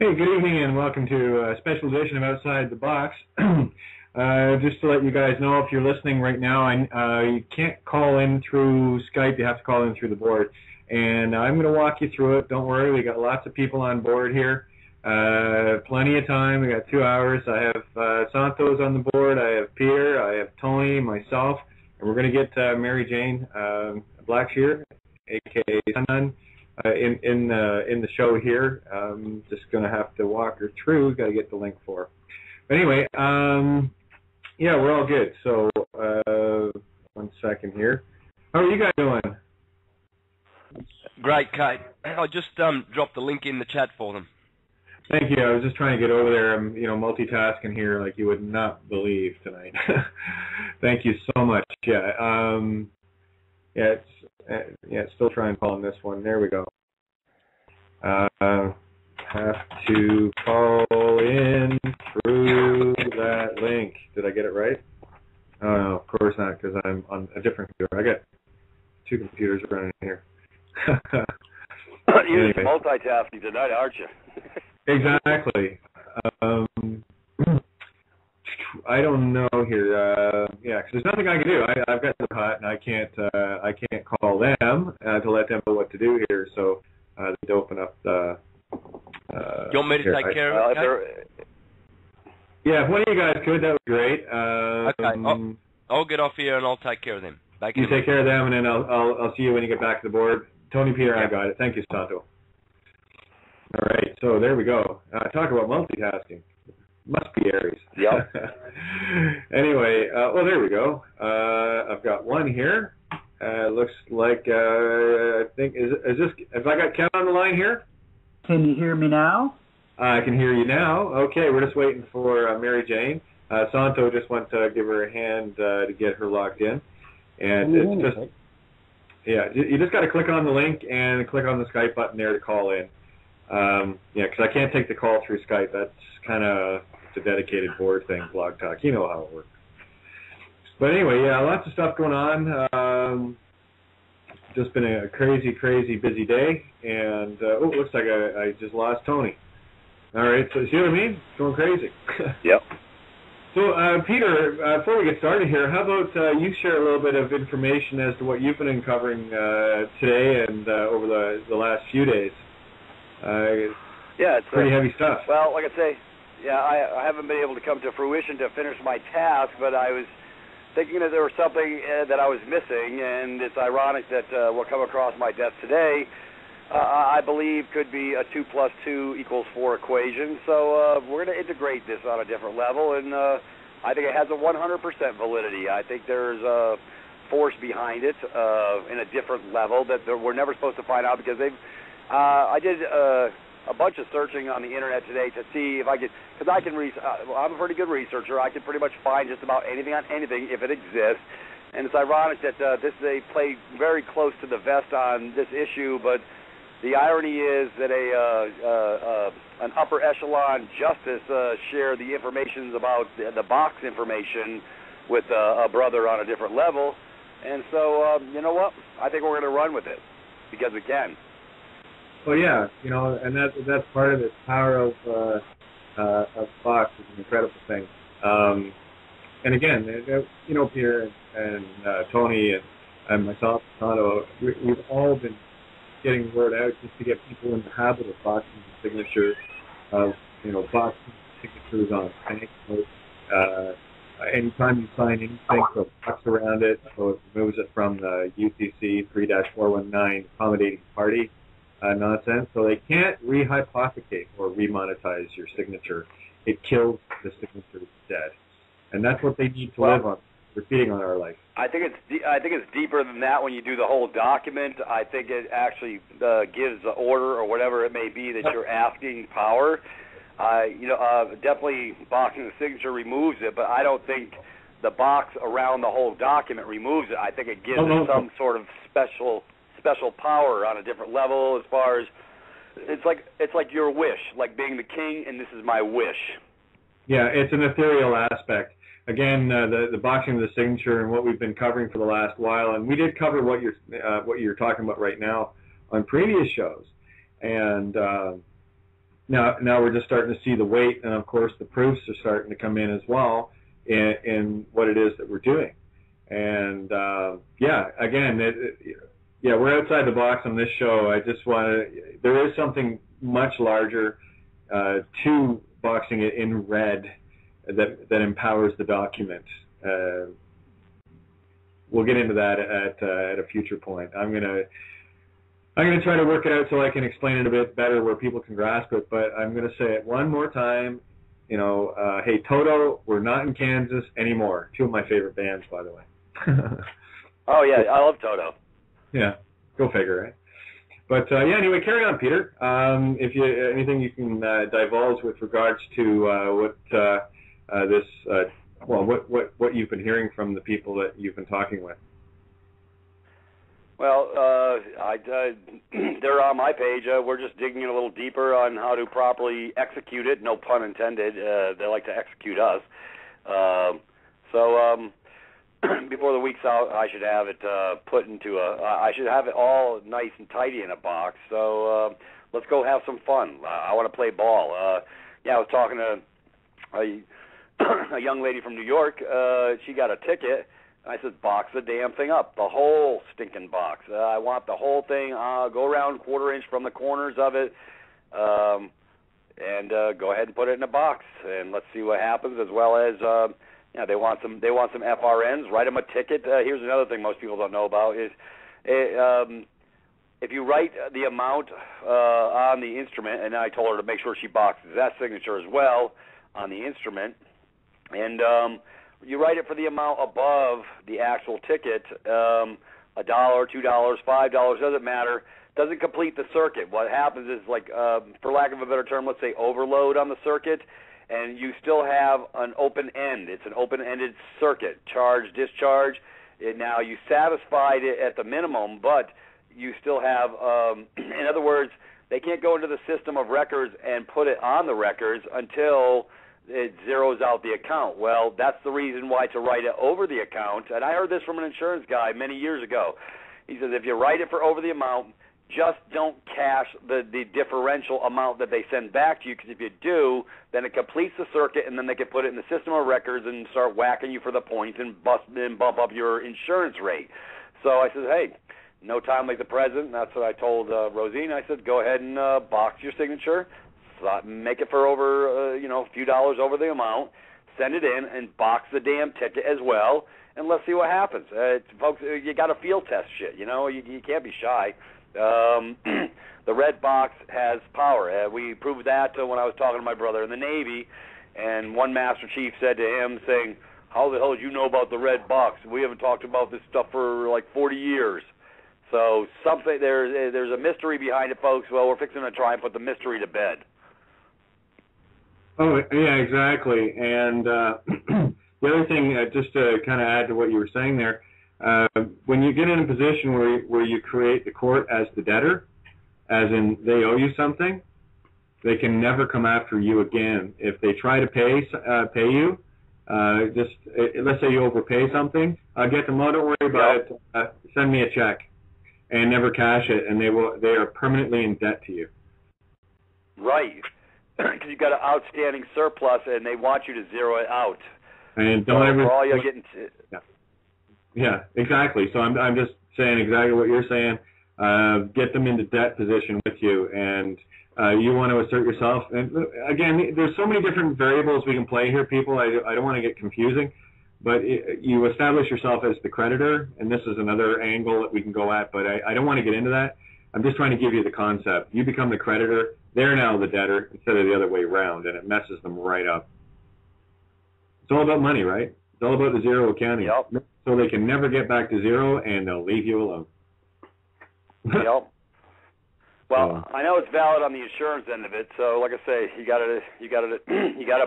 Hey, good evening and welcome to a special edition of Outside the Box. Just to let you guys know, if you're listening right now, you can't call in through Skype. You have to call in through the board. And I'm going to walk you through it. Don't worry, we got lots of people on board here. Plenty of time. We got 2 hours. I have Santos on the board. I have Peter. I have Tony, myself. And we're going to get Mary Jane Blackshear, a.k.a. Sun, in the show here. Just going to have to walk her through. Got to get the link for her. But anyway, yeah, we're all good. So 1 second here. How are you guys doing? Great, Kate. I just dropped the link in the chat for them. Thank you. I was just trying to get over there. I'm, multitasking here like you would not believe tonight. Thank you so much. Yeah. Still trying calling this one. There we go. Have to call in through that link. Did I get it right? Oh no, of course not, because I'm on a different computer. I got 2 computers running here. You're multitasking tonight, aren't you? Exactly. I don't know here. Yeah, because there's nothing I can do. I've got the hot, and I can't call them to let them know what to do here. So they open up the. You want me to take care of it? Yeah, if one of you guys could, that would be great. Okay, I'll get off here and I'll take care of them. You take care of them, and then I'll see you when you get back to the board. Tony, Peter, I got it. Thank you, Santo. All right, so there we go. Talk about multitasking. Must be Aries. Yep. Anyway, well, there we go. I've got one here. Looks like I think is this? Have I got Ken on the line here? Can you hear me now? I can hear you now. Okay, we're just waiting for Mary Jane. Santo just went to give her a hand to get her locked in, and it's just you just got to click on the link and click on the Skype button there to call in. Because I can't take the call through Skype. That's kind of a dedicated board thing, Blog Talk. You know how it works. But anyway, yeah, lots of stuff going on. Just been a crazy, crazy busy day. And, it looks like I just lost Tony. All right, so see what I mean? It's going crazy. Yep. So, Peter, before we get started here, how about you share a little bit of information as to what you've been uncovering today and over the last few days? Yeah, it's pretty heavy stuff. Well, like I say, yeah, I haven't been able to come to fruition to finish my task, but I was thinking that there was something that I was missing, and it's ironic that what come across my desk today, I believe could be a 2 + 2 = 4 equation. So we're going to integrate this on a different level, and I think it has a 100% validity. I think there's a force behind it in a different level that we're never supposed to find out because they've. I did a bunch of searching on the internet today to see if I could, because I'm a pretty good researcher. I can pretty much find just about anything on anything if it exists. And it's ironic that they play very close to the vest on this issue, but the irony is that an upper echelon justice shared the information about the box information with a brother on a different level. And so, you know what? I think we're going to run with it because we can. Well, yeah, and that's part of the power of Fox is an incredible thing. And again, Peter and Tony and myself, Santo, we've all been getting word out just to get people in the habit of boxing the signature of, boxing signatures on banknotes. Anytime you sign anything, put a box around it, so it removes it from the UCC 3-419 accommodating party. Nonsense. So they can't rehypothecate or remonetize your signature. It kills the signature dead, and that's what they need to live on. We're feeding on our life. I think it's deeper than that. When you do the whole document, I think it actually gives the order or whatever it may be that you're asking power. Definitely boxing the signature removes it, but I don't think the box around the whole document removes it. I think it gives it some sort of special power on a different level. As far as it's like your wish, like being the king, and this is my wish. Yeah, it's an ethereal aspect. Again, the boxing of the signature and what we've been covering for the last while, and we did cover what you're talking about right now on previous shows, and now we're just starting to see the weight, and of course the proofs are starting to come in as well in what it is that we're doing. And again, we're outside the box on this show. I just want to. There is something much larger to boxing it in red that empowers the document. We'll get into that at a future point. I'm gonna try to work it out so I can explain it a bit better where people can grasp it. But I'm gonna say it one more time. Hey Toto, we're not in Kansas anymore. Two of my favorite bands, by the way. Oh yeah, I love Toto. Yeah, go figure, right? But anyway, carry on, Peter. If you anything you can divulge with regards to what you've been hearing from the people that you've been talking with. Well, they're on my page. We're just digging in a little deeper on how to properly execute it. No pun intended. They like to execute us. Before the week's out, I should have it put into I should have it all nice and tidy in a box. So let's go have some fun. I want to play ball. I was talking to a young lady from New York. She got a ticket. I said, box the damn thing up, the whole stinking box. I want the whole thing. Go around 1/4 inch from the corners of it, and go ahead and put it in a box, and let's see what happens. As well as, they want some FRNs. Write them a ticket. Here's another thing most people don't know about is, if you write the amount on the instrument, and I told her to make sure she boxes that signature as well on the instrument, and you write it for the amount above the actual ticket, $1, $2, $5, doesn't matter, doesn't complete the circuit. What happens is, like, for lack of a better term, let's say overload on the circuit, and you still have an open end. It's an open-ended circuit, charge, discharge. Now, you satisfied it at the minimum, but you still have, in other words, they can't go into the system of records and put it on the records until it zeroes out the account. Well, that's the reason why to write it over the account. And I heard this from an insurance guy many years ago. He says if you write it for over the amount, just don't cash the differential amount that they send back to you, because if you do, then it completes the circuit, and then they can put it in the system of records and start whacking you for the points and bump up your insurance rate. So I said, hey, no time like the present. That's what I told Rosine. I said, go ahead and box your signature. Make it for over, a few dollars over the amount. Send it in and box the damn ticket as well, and let's see what happens. Folks, you got to field test shit. You can't be shy. The red box has power. We proved that when I was talking to my brother in the Navy, and one Master Chief said to him, saying, "How the hell did you know about the red box? We haven't talked about this stuff for like 40 years." So there's a mystery behind it, folks. Well, we're fixing to try and put the mystery to bed. Oh, yeah, exactly. And the other thing, just to kind of add to what you were saying there, when you get in a position where you create the court as the debtor, as in they owe you something, they can never come after you again. If they try to pay you, let's say you overpay something, get them, oh, don't worry about it, send me a check, and never cash it, and they are permanently in debt to you. Right. Because you've got an outstanding surplus, and they want you to zero it out. And don't ever. For all you're getting. Yeah, exactly. So I'm just saying exactly what you're saying. Get them into debt position with you, and you want to assert yourself. And again, there's so many different variables we can play here, people. I don't want to get confusing, but you establish yourself as the creditor, and this is another angle that we can go at. But I don't want to get into that. I'm just trying to give you the concept. You become the creditor. They're now the debtor instead of the other way around, and it messes them right up. It's all about money, right? It's all about the zero accounting. Yep. So they can never get back to zero, and they'll leave you alone. Yep. Well, I know it's valid on the insurance end of it. So, like I say, you got to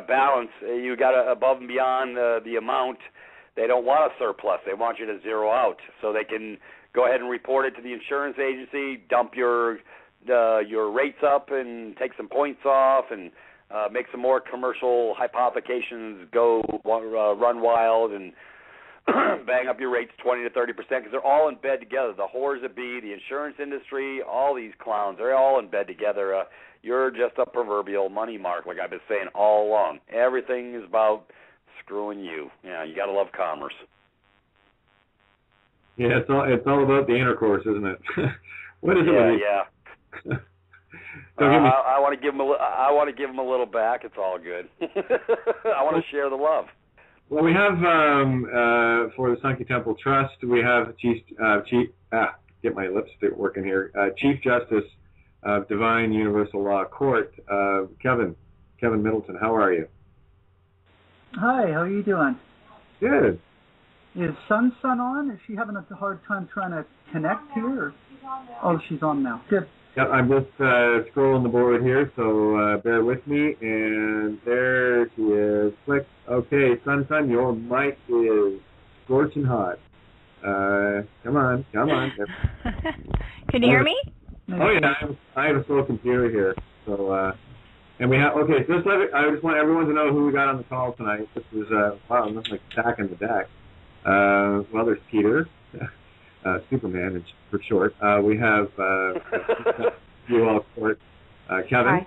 balance. You got to above and beyond the amount. They don't want a surplus. They want you to zero out, so they can go ahead and report it to the insurance agency, dump your rates up, and take some points off, and make some more commercial hypothecations run wild, and bang up your rates 20 to 30%, because they're all in bed together. The whores that be, the insurance industry, all these clowns, they're all in bed together. you're just a proverbial money mark, like I've been saying all along. Everything is about screwing you. Yeah, you got to love commerce. Yeah, it's all about the intercourse, isn't it? What is it? Yeah. Don't get me. I want to give them a little back. It's all good. I want to share the love. Well, we have for the Sankey Temple Trust, we have get my lips working here. Chief Justice of Divine Universal Law Court, Kevin Middleton. How are you? Hi, how are you doing? Good. Is Sun on? Is she having a hard time trying to connect here? Or? Oh, she's on now. Good. Yeah, I'm just scrolling the board here, so bear with me. And there she is. Click. Okay, Sun, your mic is scorching hot. Come on. Can you hear me? Oh yeah, I have a slow computer here. So, and we have I just want everyone to know who we got on the call tonight. This is wow, it looks like stacking the deck. Well, there's Peter. Superman for short. We have UL Court, Kevin. Hi.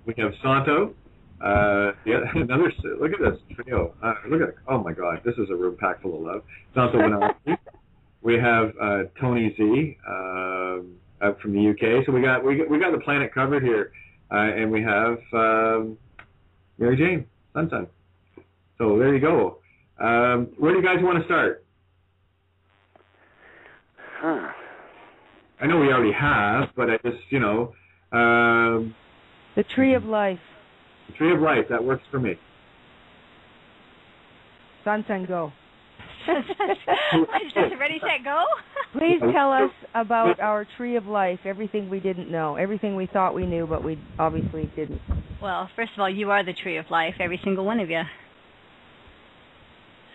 We have Santo. Another. Look at this trio. Oh my God, this is a room packed full of love. Santo Winarski. We have Tony Z out from the UK. So we got the planet covered here, and we have Mary Jane Sun. So there you go. Where do you guys want to start? I know we already have, but I just, the Tree of Life. The Tree of Life, that works for me. Sun, go. Just ready, set, go? Please tell us about our Tree of Life, everything we didn't know, everything we thought we knew, but we obviously didn't. Well, first of all, you are the Tree of Life, every single one of you.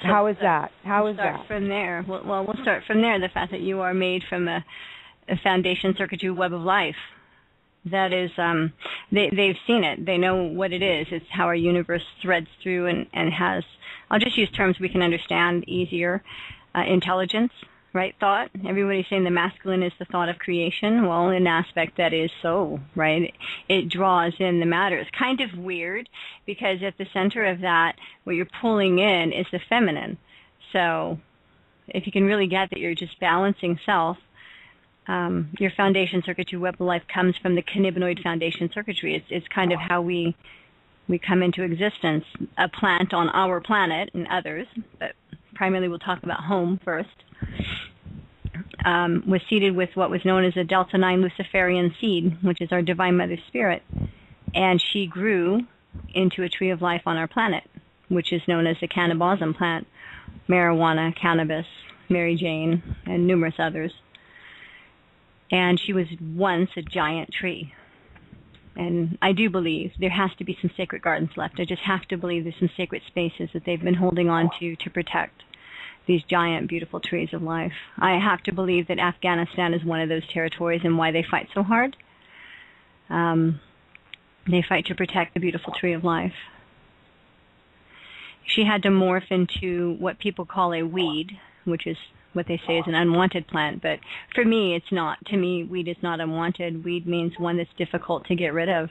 So how is that? We'll start from there. We'll start from there, the fact that you are made from a foundation circuitry web of life. That is, they've seen it. They know what it is. It's how our universe threads through and has, I'll just use terms we can understand easier, intelligence, right, thought. Everybody's saying the masculine is the thought of creation. Well, in an aspect that is so, right? It draws in the matter. It's kind of weird because at the center of that, what you're pulling in is the feminine. So if you can really get that you're just balancing self, your foundation circuitry web of life comes from the cannabinoid foundation circuitry. It's kind of how we come into existence. A plant on our planet and others, but primarily we'll talk about home first, was seeded with what was known as a Delta 9 Luciferian seed, which is our Divine Mother Spirit. And she grew into a tree of life on our planet, which is known as the cannabism plant, marijuana, cannabis, Mary Jane, and numerous others. And she was once a giant tree. And I do believe there has to be some sacred gardens left. I just have to believe there's some sacred spaces that they've been holding on to protect these giant, beautiful trees of life. I have to believe that Afghanistan is one of those territories and why they fight so hard. They fight to protect the beautiful tree of life. She had to morph into what people call a weed, which is what they say is an unwanted plant, but for me it's not. To me, weed is not unwanted. Weed means one that's difficult to get rid of,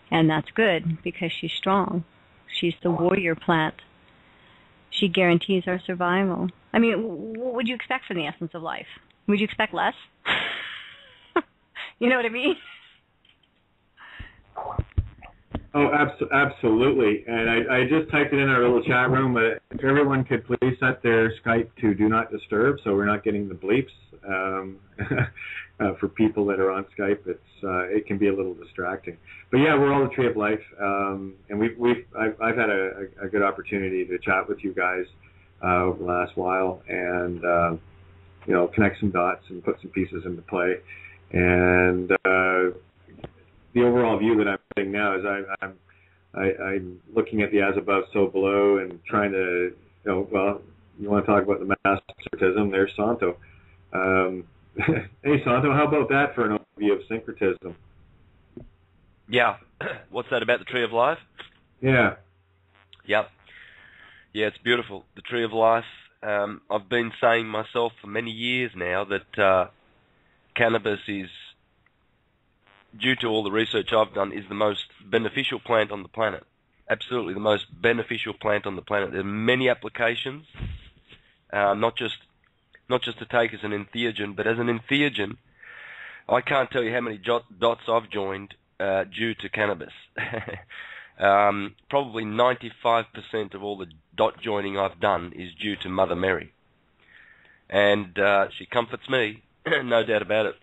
and that's good because she's strong. She's the warrior plant. She guarantees our survival. I mean, what would you expect from the essence of life? Would you expect less? You know what I mean? Oh, absolutely. And I just typed it in our little chat room, but if everyone could please set their Skype to Do Not Disturb so we're not getting the bleeps. For people that are on Skype, it can be a little distracting. But yeah, we're all the Tree of Life, and I've had a good opportunity to chat with you guys over the last while, and connect some dots and put some pieces into play. And the overall view that I'm getting now is I'm looking at the as above, so below, and trying to, you want to talk about the masochism, there's Santo. Hey, Santo, how about that for an overview of syncretism? Yeah. What's that about the Tree of Life? Yeah. Yep. Yeah, it's beautiful. The Tree of Life. I've been saying myself for many years now that cannabis is due to all the research I've done, is the most beneficial plant on the planet. Absolutely the most beneficial plant on the planet. There are many applications, not just to take as an entheogen, but as an entheogen, I can't tell you how many dots I've joined due to cannabis. Probably 95% of all the dot joining I've done is due to Mother Mary. And she comforts me, no doubt about it.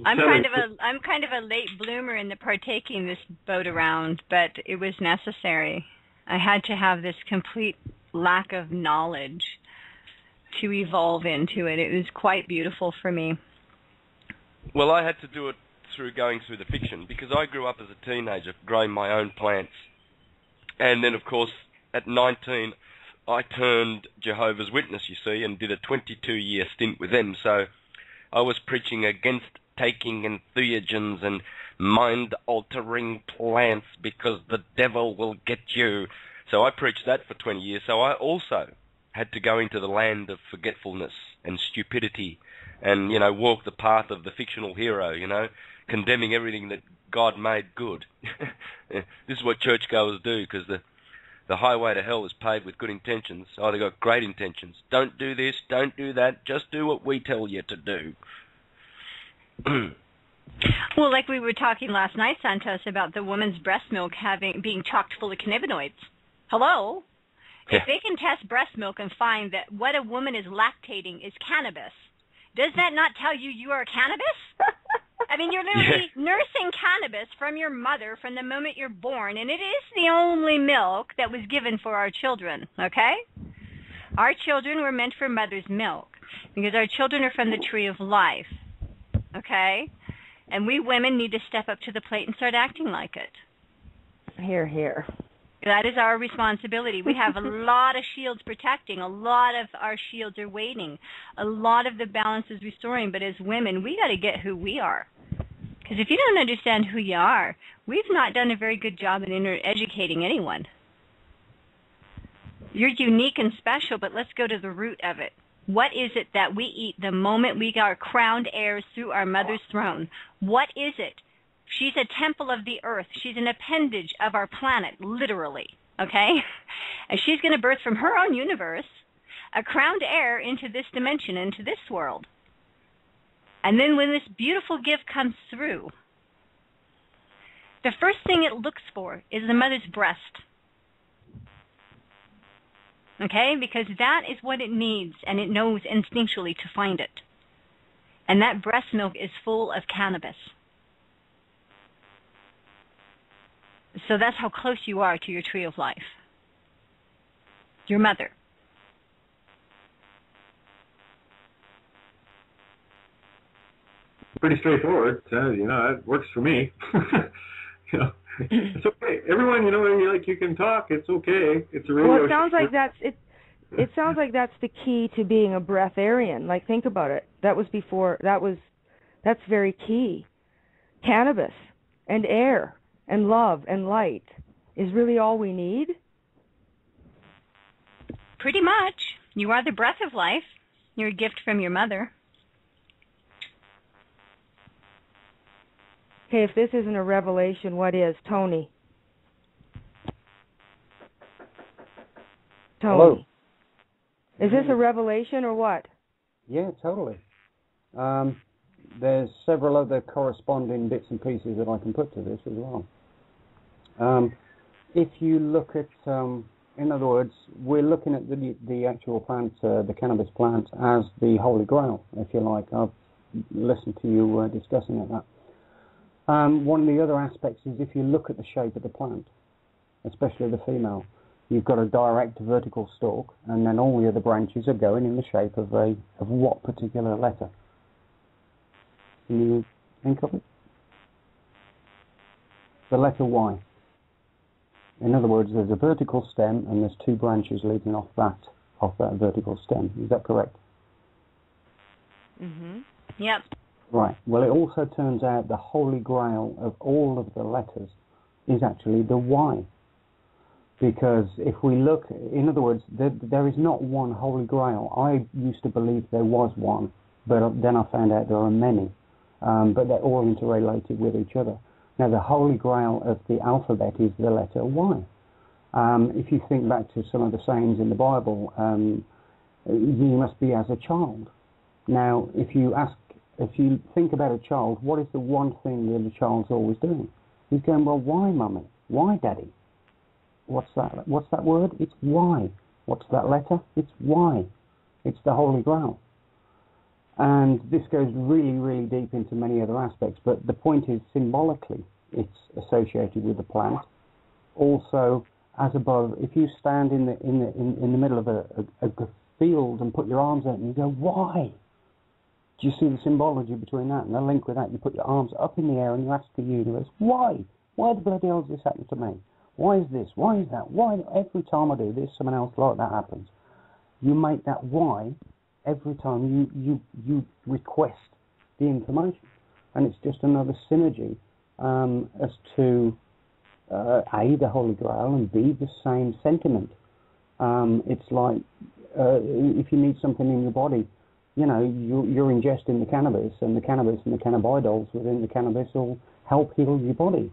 I'm kind of a late bloomer in the partaking this boat around, but it was necessary. I had to have this complete lack of knowledge to evolve into it. It was quite beautiful for me. Well, I had to do it through going through the fiction, because I grew up as a teenager growing my own plants. And then, of course, at 19, I turned Jehovah's Witness, you see, and did a 22-year stint with them. So I was preaching against taking entheogens and mind-altering plants because the devil will get you. So I preached that for 20 years. So I also had to go into the land of forgetfulness and stupidity and, you know, walk the path of the fictional hero, you know, condemning everything that God made good. This is what churchgoers do, because the highway to hell is paved with good intentions. Oh, they've got great intentions. Don't do this, don't do that, just do what we tell you to do. Well, like we were talking last night, Santos, about the woman's breast milk being chocked full of cannabinoids. Hello? Yeah. If they can test breast milk and find that what a woman is lactating is cannabis, does that not tell you you are cannabis? I mean, you're literally nursing cannabis from your mother from the moment you're born, and it is the only milk that was given for our children, okay? Our children were meant for mother's milk because our children are from the tree of life, okay? And we women need to step up to the plate and start acting like it. Hear, hear. That is our responsibility. We have a lot of shields protecting. A lot of our shields are waiting. A lot of the balance is restoring. But as women, we got to get who we are. Because if you don't understand who you are, we've not done a very good job in educating anyone. You're unique and special, but let's go to the root of it. What is it that we eat the moment we are crowned heirs through our mother's throne? What is it? She's a temple of the earth. She's an appendage of our planet, literally, okay? And she's going to birth from her own universe a crowned heir into this dimension, into this world. And then when this beautiful gift comes through, the first thing it looks for is the mother's breast, okay? Because that is what it needs, and it knows instinctually to find it. And that breast milk is full of cannabis. So that's how close you are to your tree of life. Your mother. Pretty straightforward. You know, it works for me. You know, it's okay. Everyone, you know, you can talk. It's okay. It's a radio. Well, it sounds like that's it. It sounds like that's the key to being a breatharian. Like, think about it. That's very key. Cannabis and air and love and light is really all we need? Pretty much. You are the breath of life. You're a gift from your mother. Okay, if this isn't a revelation, what is? Tony. Hello. Is this a revelation or what? Yeah, totally. There's several other corresponding bits and pieces that I can put to this as well. If you look at, in other words, we're looking at the actual plant, the cannabis plant, as the Holy Grail, if you like. I've listened to you discussing it. That. One of the other aspects is if you look at the shape of the plant, especially the female, you've got a direct vertical stalk, and then all the other branches are going in the shape of what particular letter? Can you think of it? The letter Y. In other words, there's a vertical stem and there's two branches leading off that vertical stem. Is that correct? Mm-hmm. Yep. Right. Well, it also turns out the holy grail of all of the letters is actually the Y. Because if we look, in other words, there is not one holy grail. I used to believe there was one, but then I found out there are many, but they're all interrelated with each other. Now, the holy grail of the alphabet is the letter Y. If you think back to some of the sayings in the Bible, you must be as a child. Now, if you think about a child, what is the one thing that a child's always doing? He's going, well, why, mummy? Why, daddy? What's that? What's that word? It's Y. What's that letter? It's Y. It's the Holy Grail. And this goes really, really deep into many other aspects, but the point is, symbolically, it's associated with the plant. Also, as above, if you stand in the middle of a field and put your arms out and you go, why? Do you see the symbology between that and the link with that? You put your arms up in the air and you ask the universe, why? Why the bloody hell is this happening to me? Why is this? Why is that? Why every time I do this, someone else like that happens? You make that why every time you request the information. And it's just another synergy as to A, the Holy Grail, and B, the same sentiment. It's like if you need something in your body, you're ingesting the cannabis and the cannabinoids within the cannabis will help heal your body.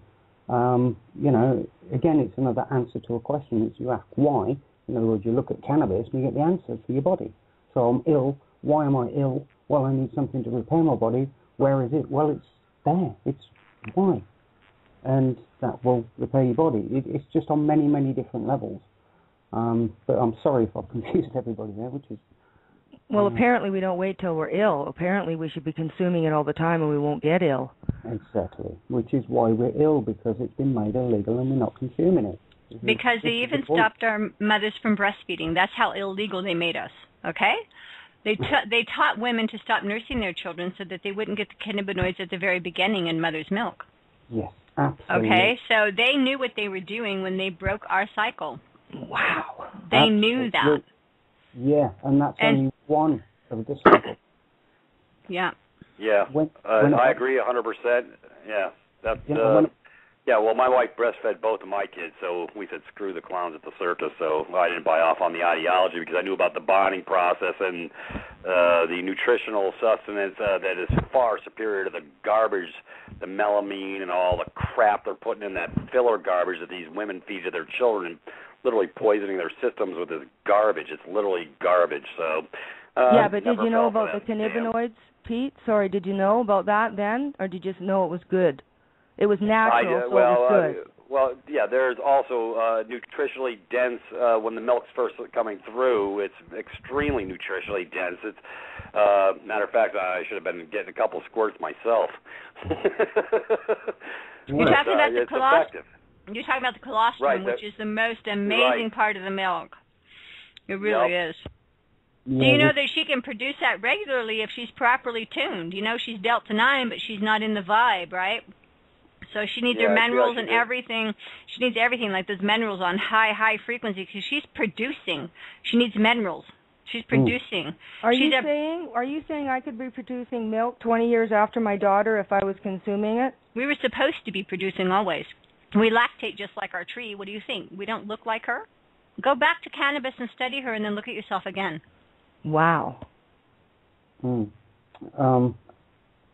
Again, it's another answer to a question. It's you ask why. In other words, you look at cannabis and you get the answer for your body. So I'm ill. Why am I ill? Well, I need something to repair my body. Where is it? Well, it's there. It's why. And that will repair your body. It's just on many, many different levels. But I'm sorry if I've confused everybody there, which is... Well, apparently we don't wait till we're ill. Apparently we should be consuming it all the time and we won't get ill. Exactly. Which is why we're ill, because it's been made illegal and we're not consuming it. Because they even stopped our mothers from breastfeeding. That's how illegal they made us, okay? They taught women to stop nursing their children so that they wouldn't get the cannabinoids at the very beginning in mother's milk. Yes, absolutely. Okay, so they knew what they were doing when they broke our cycle. Wow. They knew that. Yeah, and that's only one of the cycles. Yeah. Yeah, I agree 100%. Yeah, that's... well, my wife breastfed both of my kids, so we said screw the clowns at the circus, so I didn't buy off on the ideology because I knew about the bonding process and the nutritional sustenance that is far superior to the garbage, the melamine and all the crap they're putting in that filler garbage that these women feed to their children, literally poisoning their systems with this garbage. It's literally garbage, so... yeah, but did you know about the cannabinoids, Pete? Sorry, did you know about that then, or did you just know it was good? It was natural, so it was good. Yeah, there's also nutritionally dense, when the milk's first coming through, it's extremely nutritionally dense. It's, matter of fact, I should have been getting a couple squirts myself. You're talking about the colostrum. You're talking about the colostrum, right, which is the most amazing part of the milk. It really is. Yeah, do you know that she can produce that regularly if she's properly tuned? She's Delta 9, but she's not in the vibe, right? So she needs her minerals and everything. She needs everything, like those minerals on high frequency, because she's producing. She needs minerals. She's producing. Are you saying I could be producing milk 20 years after my daughter if I was consuming it? We were supposed to be producing always. We lactate just like our tree. What do you think? We don't look like her? Go back to cannabis and study her, and then look at yourself again. Wow.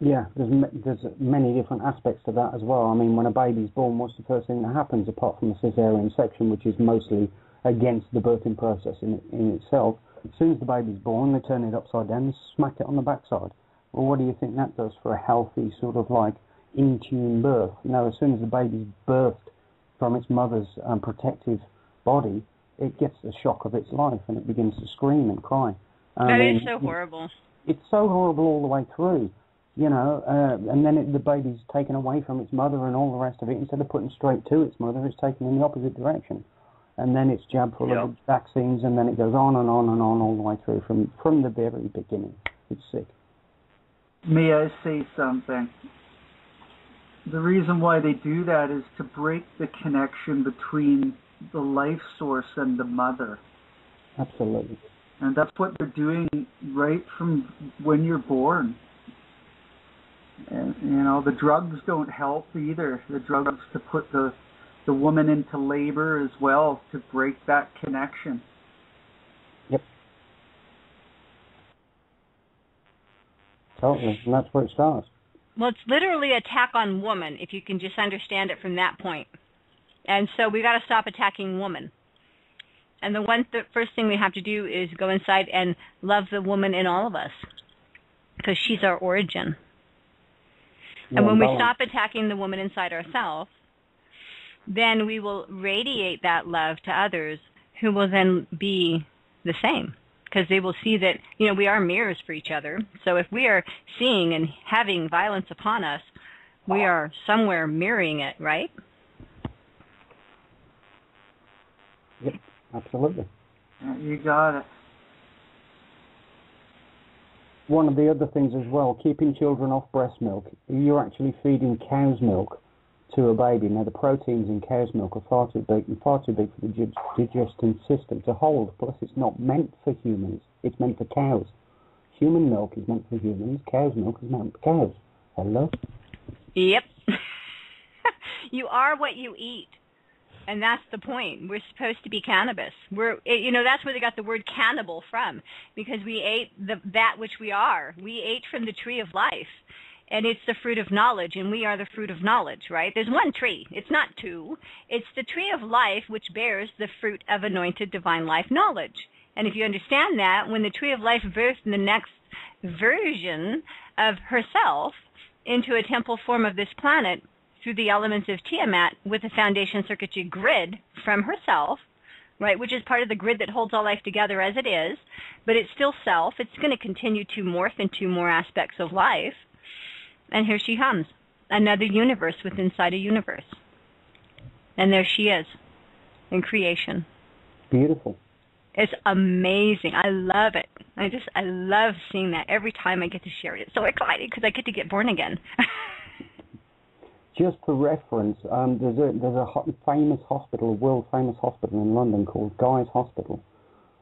Yeah, there's many different aspects to that as well. I mean, when a baby's born, what's the first thing that happens apart from a cesarean section, which is mostly against the birthing process in itself? As soon as the baby's born, they turn it upside down and smack it on the backside. Well, what do you think that does for a healthy sort of like in-tune birth? As soon as the baby's birthed from its mother's protective body, it gets the shock of its life and it begins to scream and cry. That is so horrible. It's so horrible all the way through, and then the baby's taken away from its mother and all the rest of it. Instead of putting straight to its mother, it's taken in the opposite direction. And then it's jabbed full of vaccines, and then it goes on and on and on all the way through from the very beginning. It's sick. May I say something? The reason why they do that is to break the connection between the life source and the mother. Absolutely. And that's what they're doing right from when you're born. And, the drugs don't help either. The drugs to put the woman into labor as well, to break that connection. Yep. Totally, and that's where it starts. Well, it's literally attack on woman, if you can just understand it from that point. And so we got to stop attacking woman. And the first thing we have to do is go inside and love the woman in all of us, because she's our origin. And when we stop attacking the woman inside ourselves, then we will radiate that love to others, who will then be the same, because they will see that, we are mirrors for each other. So if we are seeing and having violence upon us, we are somewhere mirroring it, right? Yep, absolutely. You got it. One of the other things as well, keeping children off breast milk, you're actually feeding cow's milk to a baby. Now, the proteins in cow's milk are far too big for the digestive system to hold. Plus, it's not meant for humans. It's meant for cows. Human milk is meant for humans. Cow's milk is meant for cows. Hello? Yep. You are what you eat. And that's the point. We're supposed to be cannabis. That's where they got the word cannibal from, because we ate that which we are. We ate from the tree of life, and it's the fruit of knowledge, and we are the fruit of knowledge, right? There's one tree. It's not two. It's the tree of life, which bears the fruit of anointed divine life knowledge. And if you understand that, when the tree of life birthed the next version of herself into a temple form of this planet, through the elements of Tiamat with a foundation circuitry grid from herself, right, which is part of the grid that holds all life together as it is, but it's still self. It's going to continue to morph into more aspects of life. And here she comes, another universe within inside a universe. And there she is in creation. Beautiful. It's amazing. I love it. I love seeing that every time I get to share it. It's so exciting because I get to get born again. Just for reference, there's a famous hospital, a world-famous hospital in London called Guy's Hospital.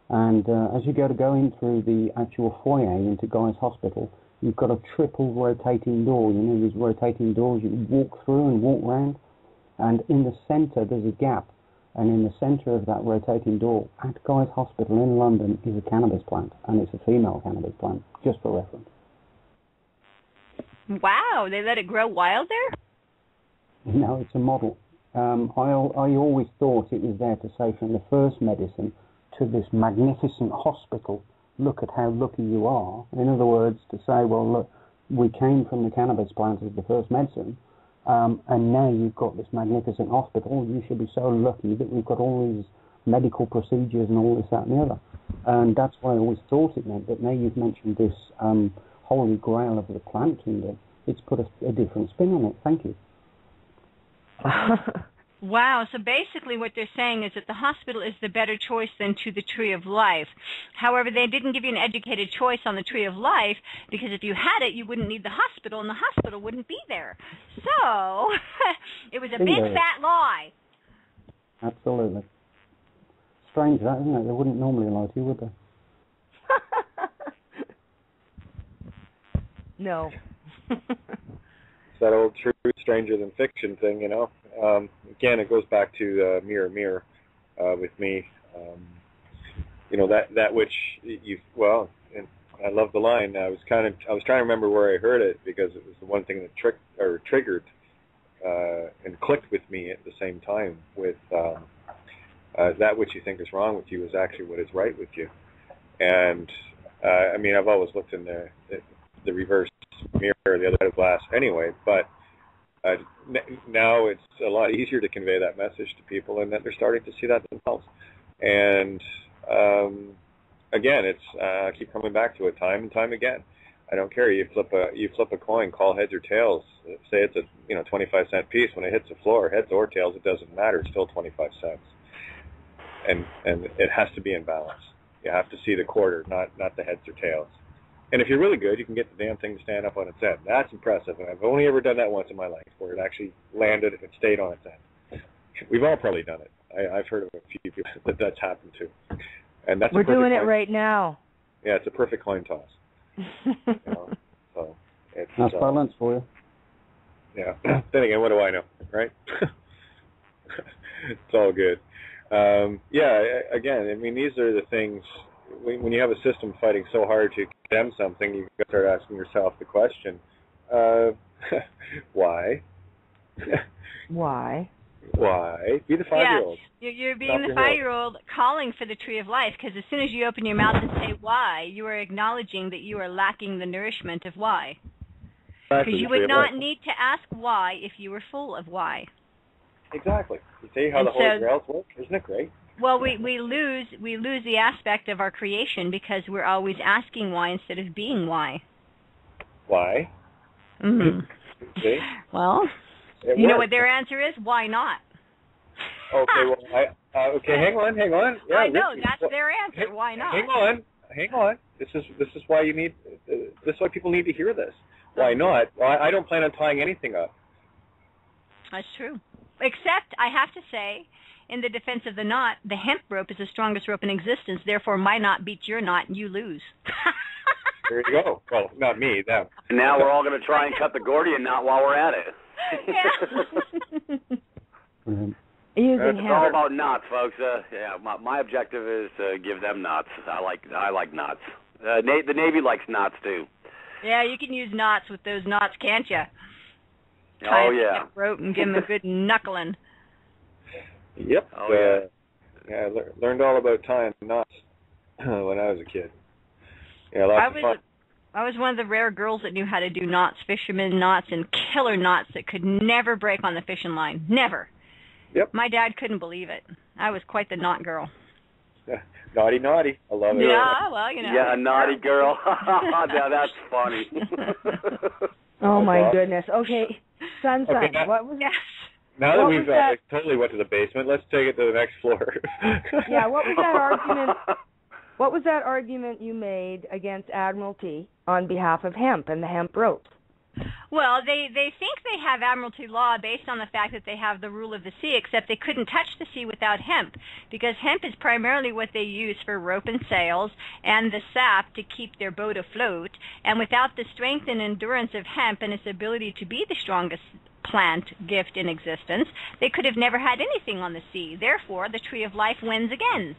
And as you go in through the actual foyer into Guy's Hospital, you've got a triple rotating door. These rotating doors you walk through and walk round. And in the centre, there's a gap. And in the centre of that rotating door at Guy's Hospital in London is a cannabis plant. And it's a female cannabis plant, just for reference. Wow, they let it grow wild there? No, it's a model. I always thought it was there to say, from the first medicine to this magnificent hospital, look at how lucky you are. In other words, to say, well, look, we came from the cannabis plant as the first medicine, and now you've got this magnificent hospital. You should be so lucky that we've got all these medical procedures and all this, that, and the other. And that's what I always thought it meant. But now you've mentioned this holy grail of the plant kingdom, it's put a different spin on it. Thank you. Wow, so basically what they're saying is that the hospital is the better choice than to the tree of life. However, they didn't give you an educated choice on the tree of life, because if you had it, you wouldn't need the hospital, and the hospital wouldn't be there. So, it was a big fat lie. Absolutely. Strange that, isn't it? They wouldn't normally lie to you, would they? No. It's that old truth stranger than fiction thing, Again, it goes back to mirror, mirror with me. That which and I love the line. I was trying to remember where I heard it, because it was the one thing that triggered and clicked with me at the same time. With that which you think is wrong with you is actually what is right with you. And I've always looked in the reverse mirror, the other side of glass anyway, but now it's a lot easier to convey that message to people, and that they're starting to see that themselves. And again, it's I keep coming back to it time and time again. I don't care. You flip a coin, call heads or tails. Say it's a 25-cent piece. When it hits the floor, heads or tails, it doesn't matter. It's still 25 cents, and it has to be in balance. You have to see the quarter, not the heads or tails. And if you're really good, you can get the damn thing to stand up on its end. That's impressive. And I've only ever done that once in my life, where it actually landed and it stayed on its end. We've all probably done it. I've heard of a few people that's happened to. And that's We're doing it right now. Yeah, it's a perfect coin toss. So it's that's balance for you. Yeah. Then again, what do I know, right? It's all good. Again, these are the things. When you have a system fighting so hard to condemn something, you got to start asking yourself the question, why? Why? Why? Be the 5-year-old. Yeah, you're being the 5-year-old calling for the tree of life, because as soon as you open your mouth and say why, you are acknowledging that you are lacking the nourishment of why. Because you would not need to ask why if you were full of why. Exactly. You see how the Holy Grail works? Isn't it great? Well, we lose the aspect of our creation because we're always asking why instead of being why. Why? Mm-hmm. See? Well, you know what their answer is? Why not? Okay, well, hang on. Yeah, I know, that's their answer. Why not? Hang on. This is why this is why people need to hear this. Why not? Well, I don't plan on tying anything up. That's true. Except, I have to say, in the defense of the knot, the hemp rope is the strongest rope in existence. Therefore, my knot beats your knot, and you lose. There you go. Well, not me, them. And now we're all going to try and cut the Gordian knot while we're at it. Yeah. It's all about knots, folks. My objective is to give them knots. I like knots. The Navy likes knots too. Yeah, you can use knots with those knots, can't you? Oh yeah. Rope and give them a good knuckling. Yep. Oh yeah. I learned all about tying knots when I was a kid. Yeah, lots of fun. I was one of the rare girls that knew how to do knots, fisherman knots, and killer knots that could never break on the fishing line. Never. Yep. My dad couldn't believe it. I was quite the knot girl. Naughty. I love it. Yeah, well, you know. Yeah, a naughty girl. Now that's funny. Oh, my goodness. Okay, son, okay, what was that? Now that we've totally went to the basement, let's take it to the next floor. Yeah, what was that argument? What was that argument you made against Admiralty on behalf of hemp and the hemp ropes? Well, they think they have Admiralty law based on the fact that they have the rule of the sea, except they couldn't touch the sea without hemp, because hemp is primarily what they use for rope and sails and the sap to keep their boat afloat, and without the strength and endurance of hemp and its ability to be the strongest plant gift in existence, they could have never had anything on the sea. Therefore, the Tree of Life wins again.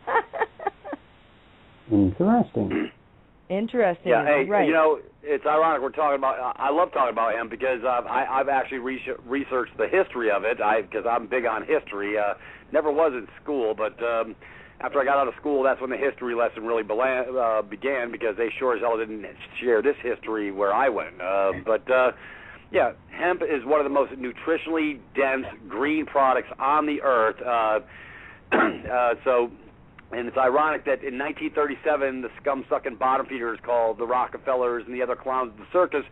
Interesting. Interesting. Yeah, hey, right. You know, it's ironic we're talking about. I love talking about hemp because I've actually researched the history of it. Because I'm big on history. Never was in school, but after I got out of school, that's when the history lesson really began. Because they sure as hell didn't share this history where I went. Yeah, hemp is one of the most nutritionally dense green products on the earth. And it's ironic that in 1937, the scum-sucking bottom feeders called the Rockefellers and the other clowns of the circus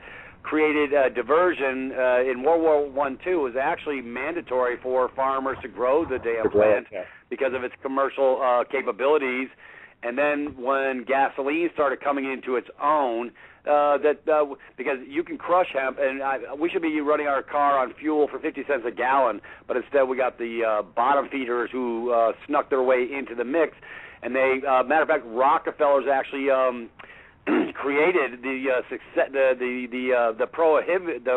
created a diversion. In World War I, II, it was actually mandatory for farmers to grow the damn plant because of its commercial capabilities. And then when gasoline started coming into its own, because you can crush hemp, and we should be running our car on fuel for 50 cents a gallon, but instead we got the bottom feeders who snuck their way into the mix. And they, matter of fact, Rockefellers actually created the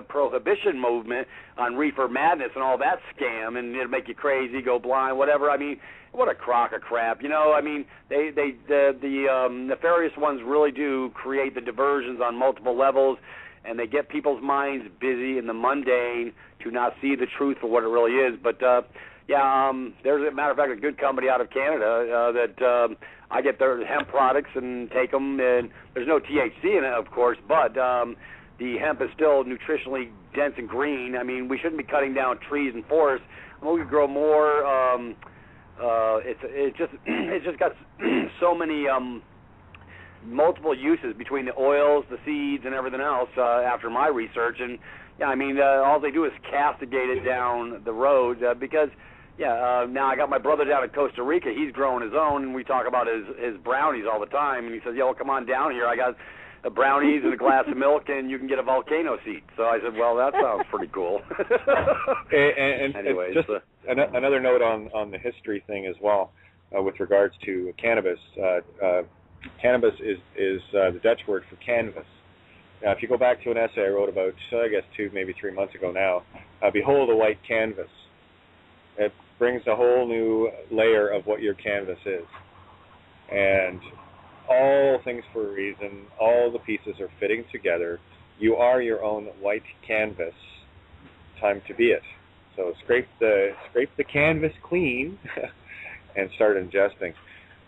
prohibition movement on reefer madness and all that scam, and it'll make you crazy, go blind, whatever. I mean, what a crock of crap, you know. I mean, the nefarious ones really do create the diversions on multiple levels, and they get people's minds busy in the mundane to not see the truth for what it really is. But there's a matter of fact a good company out of Canada that I get their hemp products and take them, and there's no THC in it, of course, but the hemp is still nutritionally dense and green. I mean, we shouldn't be cutting down trees and forests. I mean, we could grow more. It's just got so many multiple uses between the oils, the seeds, and everything else. After my research, and yeah, I mean, all they do is castigate it down the road because. Yeah, now I got my brother down in Costa Rica. He's growing his own, and we talk about his brownies all the time. And he says, well, come on down here. I got brownies and a glass of milk, and you can get a volcano seed. So I said, well, that sounds pretty cool. and anyways, just another note on the history thing as well with regards to cannabis. Cannabis is the Dutch word for canvas. Now, if you go back to an essay I wrote about, I guess 2, maybe 3 months ago now, behold a white canvas. It brings a whole new layer of what your canvas is. And all things for a reason. All the pieces are fitting together. You are your own white canvas. Time to be it. So scrape the canvas clean and start ingesting.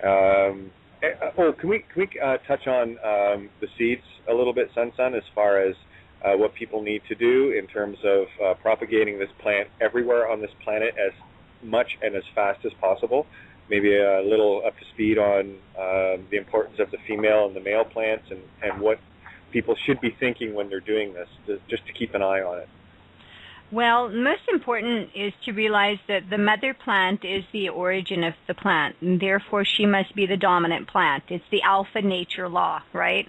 Can we touch on the seeds a little bit, Sun, as far as what people need to do in terms of propagating this plant everywhere on this planet as much and as fast as possible? Maybe a little up to speed on the importance of the female and the male plants and what people should be thinking when they're doing this, just to keep an eye on it. Well, most important is to realize that the mother plant is the origin of the plant, and therefore she must be the dominant plant. It's the alpha nature law, right?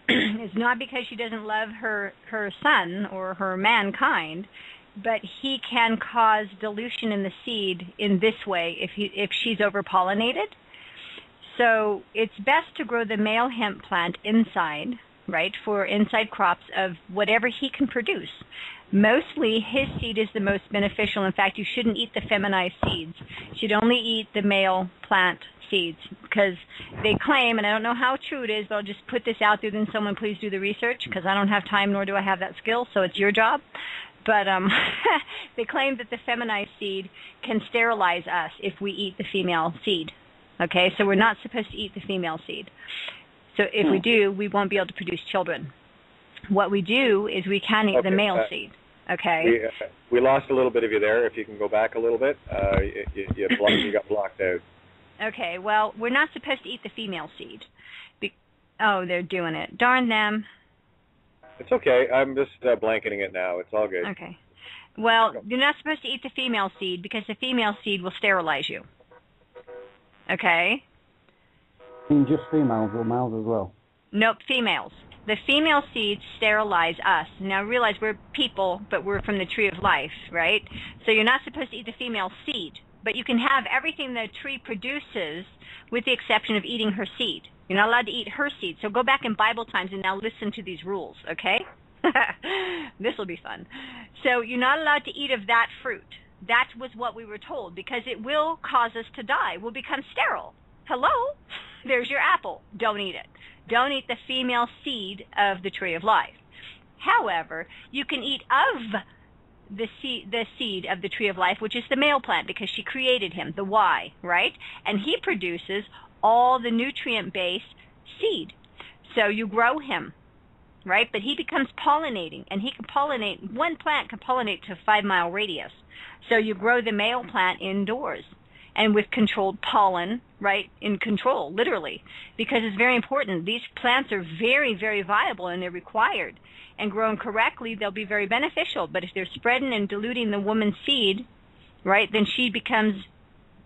It's not because she doesn't love her son or her mankind, but he can cause dilution in the seed in this way if she's overpollinated. So it's best to grow the male hemp plant inside, right, for inside crops of whatever he can produce. Mostly his seed is the most beneficial. In fact, you shouldn't eat the feminized seeds. You should only eat the male plant seeds because they claim, and I don't know how true it is, but I'll just put this out there, then someone please do the research because I don't have time nor do I have that skill, so it's your job. But they claim that the feminized seed can sterilize us if we eat the female seed. Okay, so we're not supposed to eat the female seed. So if we do, we won't be able to produce children. What we do is we can eat the male seed. Okay. We lost a little bit of you there. If you can go back a little bit, you got blocked out. Okay. Well, we're not supposed to eat the female seed. Oh, they're doing it. Darn them. It's okay. I'm just blanketing it now. It's all good. Okay. Well, you're not supposed to eat the female seed because the female seed will sterilize you. Okay? Just females or males as well? Nope, females. The female seeds sterilize us. Now realize we're people, but we're from the tree of life, right? So you're not supposed to eat the female seed, but you can have everything the tree produces with the exception of eating her seed. You're not allowed to eat her seed. So go back in Bible times and now listen to these rules, okay? This will be fun. So you're not allowed to eat of that fruit. That was what we were told because it will cause us to die. We'll become sterile. Hello? There's your apple. Don't eat it. Don't eat the female seed of the tree of life. However, you can eat of the seed of the tree of life, which is the male plant, because she created him, the Y, right? And he produces all the nutrient-based seed. So you grow him, right? But he becomes pollinating, and he can pollinate. One plant can pollinate to a 5-mile radius. So you grow the male plant indoors. And with controlled pollen, right, in control, literally, because it's very important. These plants are very, very viable, and they're required. And grown correctly, they'll be very beneficial. But if they're spreading and diluting the woman's seed, right, then she becomes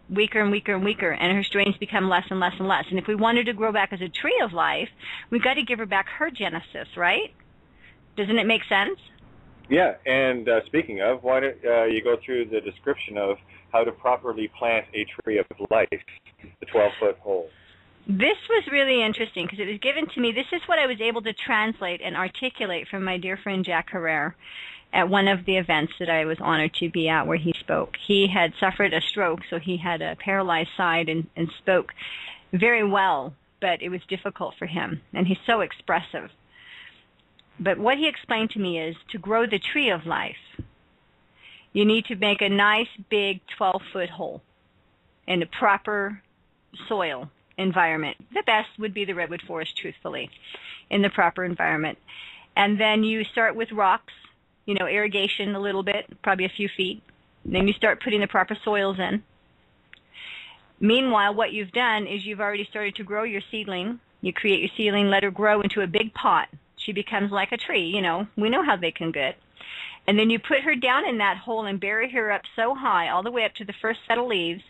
weaker and weaker and weaker, and her strains become less and less and less. And if we want her to grow back as a tree of life, we've got to give her back her genesis, right? Doesn't it make sense? Yeah, and speaking of, why don't you go through the description of how to properly plant a tree of life, the 12-foot hole. This was really interesting because it was given to me. This is what I was able to translate and articulate from my dear friend Jack Herrera at one of the events that I was honored to be at where he spoke. He had suffered a stroke, so he had a paralyzed side and spoke very well, but it was difficult for him, and he's so expressive. But what he explained to me is to grow the tree of life, you need to make a nice big 12-foot hole in a proper soil environment. The best would be the redwood forest, truthfully, in the proper environment. And then you start with rocks, irrigation a little bit, probably a few feet. And then you start putting the proper soils in. Meanwhile, what you've done is you've already started to grow your seedling. You create your seedling, let her grow into a big pot. She becomes like a tree, We know how they can get. And then you put her down in that hole and bury her up so high, all the way up to the first set of leaves,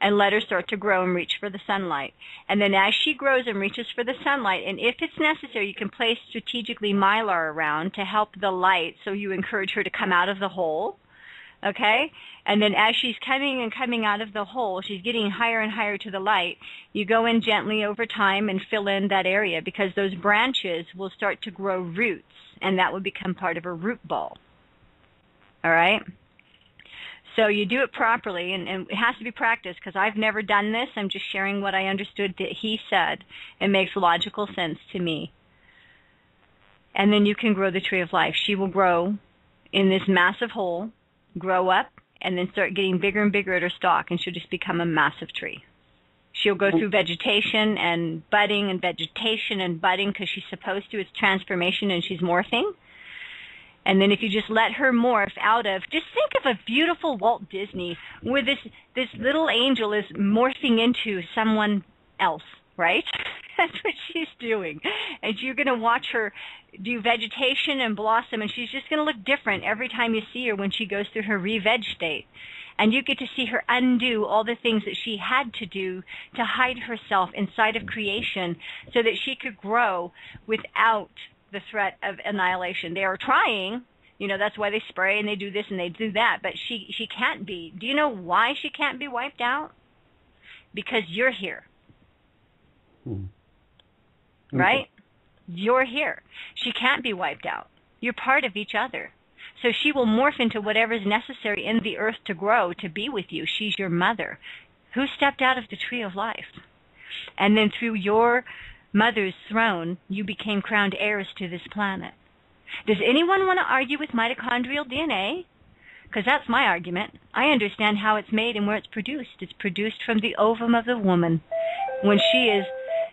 and let her start to grow and reach for the sunlight. And then as she grows and reaches for the sunlight, and if it's necessary, you can place strategically mylar around to help the light, so you encourage her to come out of the hole, okay? And then as she's coming out of the hole, she's getting higher and higher to the light, you go in gently over time and fill in that area, because those branches will start to grow roots, and that will become part of a root ball. All right? So you do it properly, and it has to be practiced, because I've never done this. I'm just sharing what I understood that he said. It makes logical sense to me. And then you can grow the tree of life. She will grow in this massive hole, grow up, and then start getting bigger and bigger at her stalk, and she'll just become a massive tree. She'll go through vegetation and budding because she's supposed to. It's transformation, and she's morphing. And then if you just let her morph out of, just think of a beautiful Walt Disney where this little angel is morphing into someone else, right? That's what she's doing. And you're going to watch her do vegetation and blossom, and she's just going to look different every time you see her when she goes through her re-veg state. And you get to see her undo all the things that she had to do to hide herself inside of creation so that she could grow without the threat of annihilation. They are trying, that's why they spray and they do this and they do that, but she can't be. Do you know why she can't be wiped out? Because you're here. Right? You're here. She can't be wiped out. You're part of each other. So she will morph into whatever is necessary in the earth to grow, to be with you. She's your mother who stepped out of the tree of life. And then through your mother's throne, you became crowned heirs to this planet. Does anyone want to argue with mitochondrial DNA? Because that's my argument. I understand how it's made and where it's produced. It's produced from the ovum of the woman when she is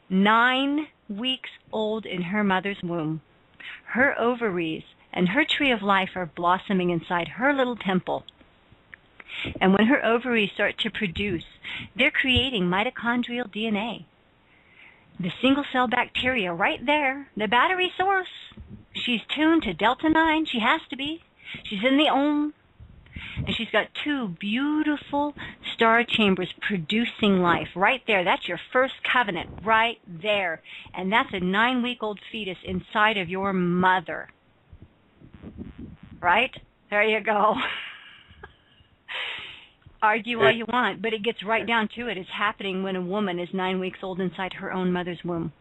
9 weeks old in her mother's womb. Her ovaries and her tree of life are blossoming inside her little temple. And when her ovaries start to produce, they're creating mitochondrial DNA. The single-cell bacteria right there, the battery source. She's tuned to Delta 9. She has to be. She's in the Om. And she's got 2 beautiful star chambers producing life right there. That's your first covenant right there. And that's a 9-week-old fetus inside of your mother. Right? There you go. Argue all you want, but it gets right down to it. It's happening when a woman is 9 weeks old inside her own mother's womb.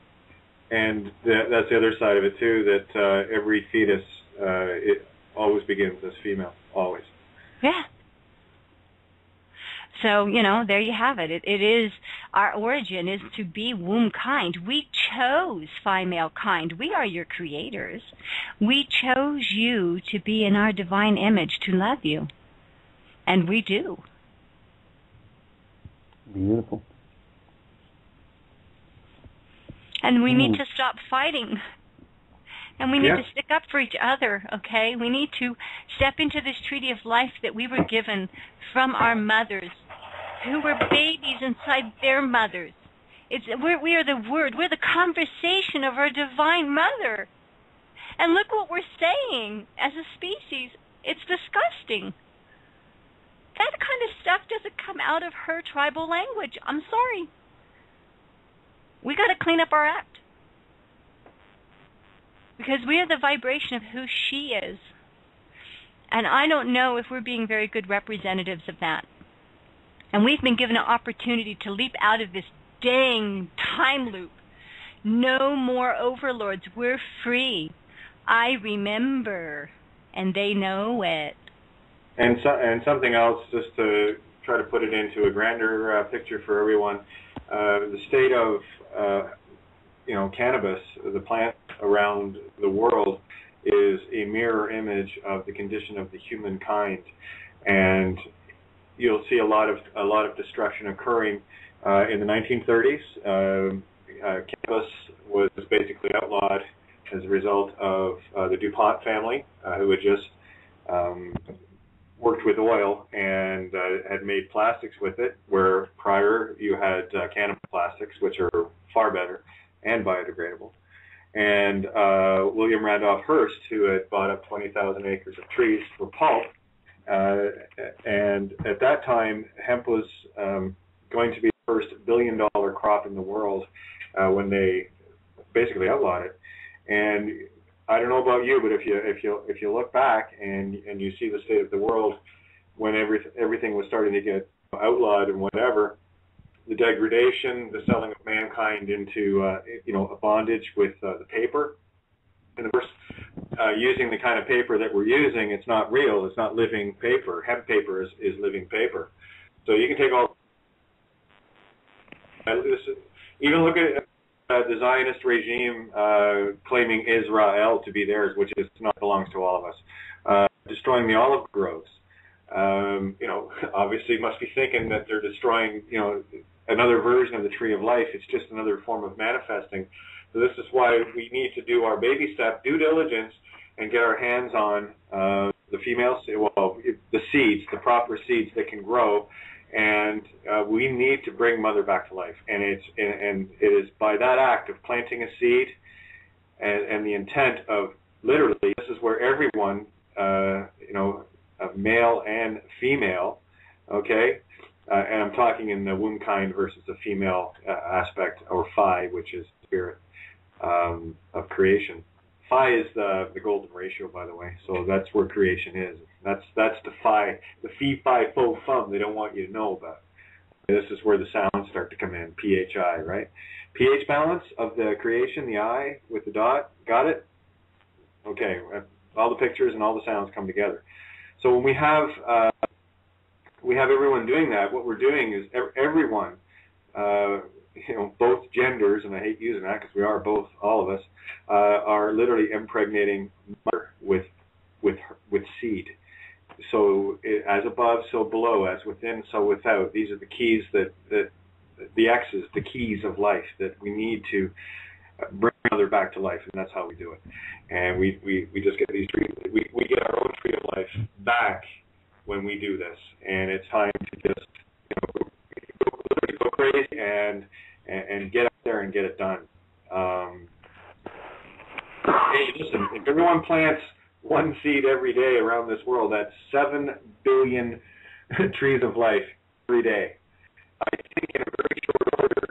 And that's the other side of it, too, that every fetus, it always begins as female, always. Yeah. So, there you have it. It is, our origin is to be womb kind. We chose female kind. We are your creators. We chose you to be in our divine image, to love you. And we do. Beautiful. And we need to stop fighting. And we need to stick up for each other, okay? We need to step into this treaty of life that we were given from our mothers, who were babies inside their mothers. We are the word. We're the conversation of our divine mother. And look what we're saying as a species. It's disgusting. That kind of stuff doesn't come out of her tribal language. I'm sorry. We got to clean up our act. Because we are the vibration of who she is. And I don't know if we're being very good representatives of that. And we've been given an opportunity to leap out of this dang time loop. No more overlords. We're free. I remember. And they know it. And something else, just to try to put it into a grander picture for everyone, the state of cannabis, the plant around the world, is a mirror image of the condition of the humankind, and you'll see a lot of destruction occurring. In the 1930s, cannabis was basically outlawed as a result of the DuPont family, who had just worked with oil and had made plastics with it, where prior you had cannabis plastics, which are far better and biodegradable. And William Randolph Hearst, who had bought up 20,000 acres of trees for pulp, and at that time, hemp was going to be the first billion-dollar crop in the world when they basically outlawed it. And I don't know about you, but if you look back and you see the state of the world when everything was starting to get outlawed and whatever, the degradation, the selling of mankind into a bondage with the paper, and of course using the kind of paper that we're using, it's not real. It's not living paper. Hemp paper is living paper. So you can take all. Even look at the Zionist regime claiming Israel to be theirs, which is not belongs to all of us. Destroying the olive groves. Obviously must be thinking that they're destroying, another version of the tree of life. It's just another form of manifesting. So this is why we need to do our baby step, due diligence, and get our hands on the the seeds, the proper seeds that can grow, and we need to bring Mother back to life. And it is by that act of planting a seed, and the intent of literally, this is where everyone, male and female, okay. And I'm talking in the womb kind versus the female aspect, or phi, which is spirit of creation. Phi is the golden ratio, by the way. So that's where creation is. That's the phi, the phi, phi, pho, fum. They don't want you to know about. This is where the sounds start to come in. PHI, right? pH balance of the creation, the I with the dot. Got it? Okay. All the pictures and all the sounds come together. So when we have everyone doing that, what we're doing is everyone, both genders, and I hate using that because we are both, all of us, are literally impregnating mother with seed. So as above, so below, as within, so without. These are the keys the X's, the keys of life that we need to bring mother back to life, and that's how we do it. And we just get these trees. We get our own tree of life back when we do this, and it's time to just go crazy and get out there and get it done. Hey, listen, if everyone plants one seed every day around this world, that's 7 billion trees of life every day. I think in a very short order,